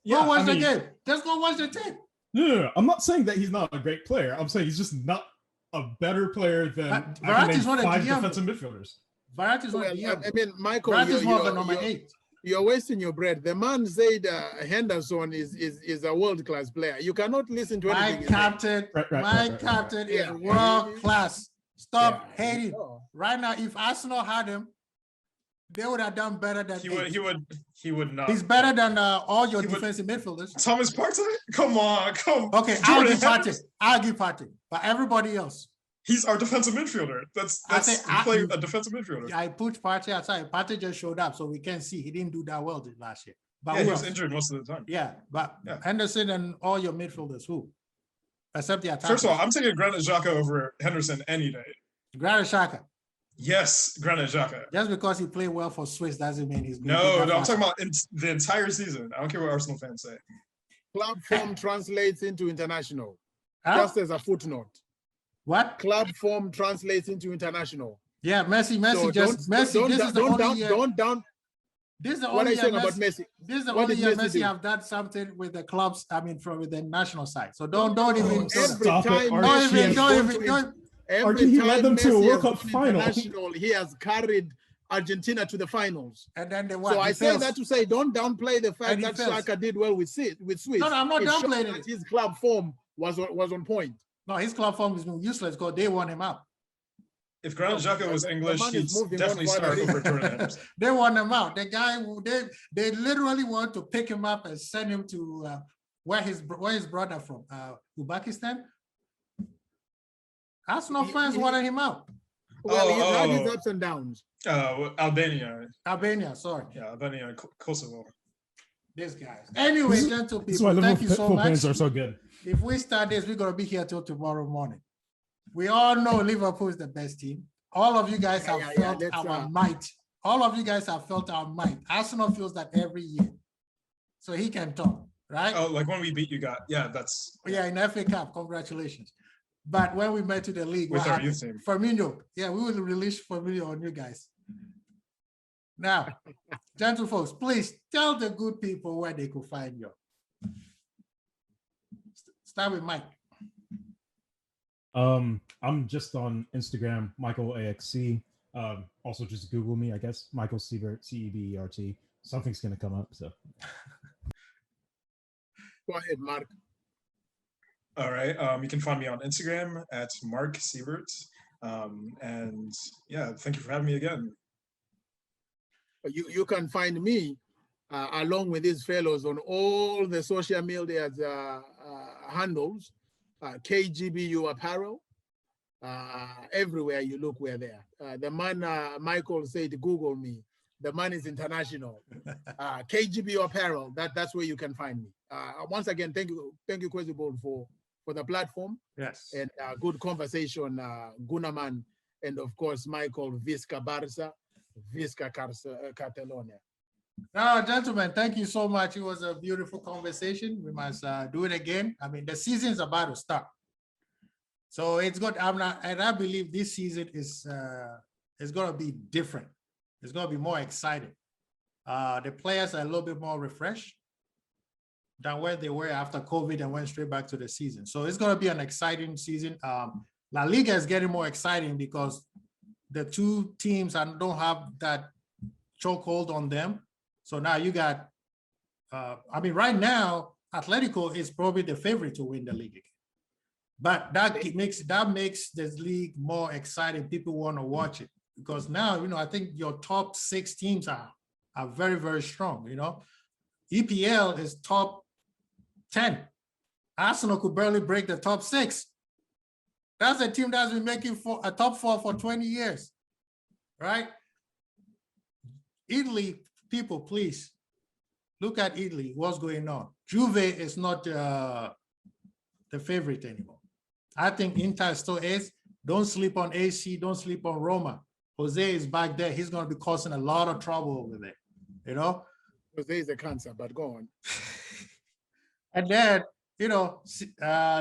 Go watch the game. Just go watch the tape. No. I'm not saying that he's not a great player. I'm saying he's just not a better player than Verratti's one of five the defensive midfielders. Verratti's one of the I mean, Michael, Verratti's more of a number 8. You're wasting your breath. The man said Henderson is a world-class player. You cannot listen to anything. My captain is world-class. Stop hating. Right now, if Arsenal had him, they would have done better than he would not. He's better than all your defensive midfielders. Thomas Partey? Come on. Okay, I'll give Partey. But everybody else. He's our defensive midfielder. That's playing a defensive midfielder. I put Partey outside. Partey just showed up, so we can see he didn't do that well last year. But he was injured most of the time. Yeah, but Henderson and all your midfielders, who? Except the attack. First of all, I'm taking Granit Xhaka over Henderson any day. Granit Xhaka. Yes, Granit Xhaka. Just because he played well for Swiss doesn't mean he's good. No, I'm talking about the entire season. I don't care what Arsenal fans say. Club form translates into international. Just as a footnote. What? Club form translates into international. Yeah, Messi This is the only year Messi have done something with the clubs. I mean, with the national side. So don't even stop it. Every time led them to a World Cup final. He has carried Argentina to the finals. And then I say that to say, don't downplay the fact that Xhaka did well with Swiss. No, I'm not downplaying it. His club form was on point. No, his club form is useless because they want him out. If Granit Xhaka was English, he'd definitely start over Jordan Henderson. They want him out. The guy, they literally want to pick him up and send him to where his brother from, Uzbekistan. Arsenal fans wanted him out. Well, he's had his ups and downs. Albania. Albania, sorry. Yeah, Albania, Kosovo. This guy. Anyway, gentle people, that's why thank you so much. Fans are so good. If we start this, we're going to be here till tomorrow morning. We all know Liverpool is the best team. All of you guys have felt our might. All of you guys have felt our might. Arsenal feels that every year. So he can talk, right? Oh, like when we beat you guys. Yeah, that's... Yeah, in FA Cup, congratulations. But when we met to the league, with our youth team. Firmino. Yeah, we will release Firmino on you guys. Now, gentle folks, please tell the good people where they could find you. Start with Mike. I'm just on Instagram, Michael AXC. Also just Google me, I guess. Michael Siebert, CEBERT. Something's gonna come up. So go ahead, Mark. All right. You can find me on Instagram at Mark Siebert. And yeah, thank you for having me again. You can find me along with these fellows on all the social media handles. KGBU Apparel. Everywhere you look, we're there. The man Michael said, Google me. The man is international. KGBU Apparel. That's where you can find me. Once again, thank you, Kwesi Bold, for the platform. Yes. And good conversation, Gunaman, and of course Michael, Visca Barca, Visca Catalonia. Now, gentlemen, thank you so much. It was a beautiful conversation. We must do it again. I mean, the season's about to start. So it's good. I believe this season is going to be different. It's going to be more exciting. The players are a little bit more refreshed than where they were after COVID and went straight back to the season. So it's going to be an exciting season. La Liga is getting more exciting because the two teams don't have that chokehold on them. So now you got, right now, Atletico is probably the favorite to win the league again. But that makes this league more exciting. People want to watch it because now, I think your top 6 teams are very, very strong. EPL is top 10. Arsenal could barely break the top 6. That's a team that's been making a top 4 for 20 years, right? Italy, people, please look at Italy. What's going on? Juve is not the favorite anymore. I think Inter still is. Don't sleep on AC. Don't sleep on Roma. Jose is back there. He's going to be causing a lot of trouble over there. You know? Jose is a cancer, but go on. And then, you know,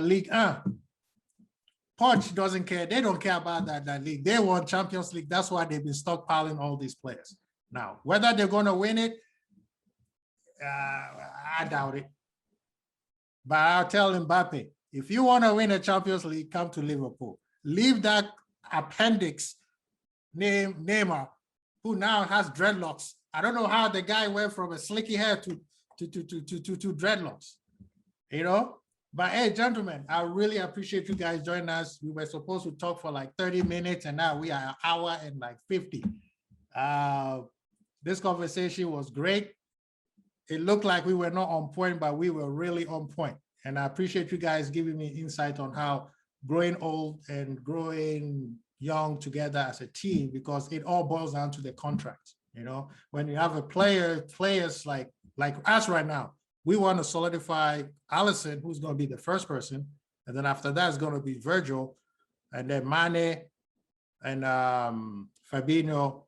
League 1. Poch doesn't care. They don't care about that league. They want Champions League. That's why they've been stockpiling all these players. Now, whether they're going to win it, I doubt it. But I'll tell Mbappe, if you want to win a Champions League, come to Liverpool. Leave that appendix named Neymar, who now has dreadlocks. I don't know how the guy went from a slicky hair to dreadlocks, you know? But hey, gentlemen, I really appreciate you guys joining us. We were supposed to talk for like 30 minutes and now we are an hour and like 50. This conversation was great. It looked like we were not on point, but we were really on point. And I appreciate you guys giving me insight on how growing old and growing young together as a team, because it all boils down to the contract. You know, when you have a players like us right now, we want to solidify Alisson, who's going to be the first person. And then after that, it's going to be Virgil, and then Mane, and Fabinho,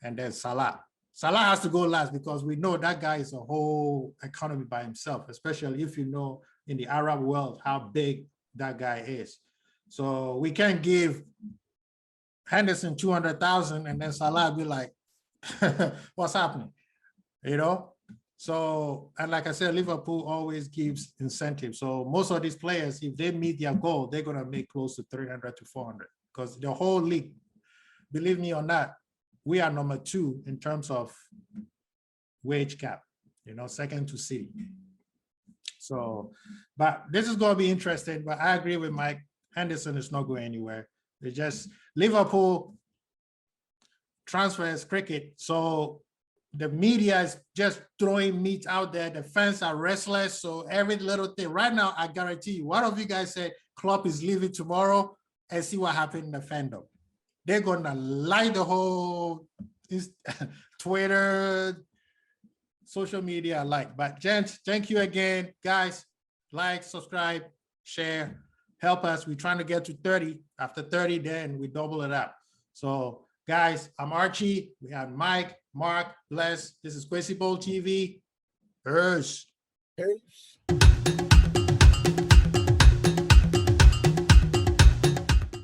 and then Salah. Salah has to go last because we know that guy is a whole economy by himself, especially if you know in the Arab world how big that guy is. So we can't give Henderson 200,000 and then Salah be like, what's happening? You know? So, and like I said, Liverpool always gives incentives. So most of these players, if they meet their goal, they're going to make close to 300 to 400 because the whole league, believe me on that, we are number 2 in terms of wage cap, you know, second to City. So, but this is going to be interesting, but I agree with Mike. Henderson is not going anywhere. It's just Liverpool transfers cricket. So the media is just throwing meat out there. The fans are restless. So every little thing right now, I guarantee you, one of you guys said Klopp is leaving tomorrow and see what happened in the fandom. They're going to light the whole Twitter, social media alike. But gents, thank you again, guys. Like, subscribe, share, help us. We're trying to get to 30. After 30, then we double it up. So guys, I'm Archie. We have Mike, Mark, Bless. This is Kwesi Bowl TV. Peace. Peace.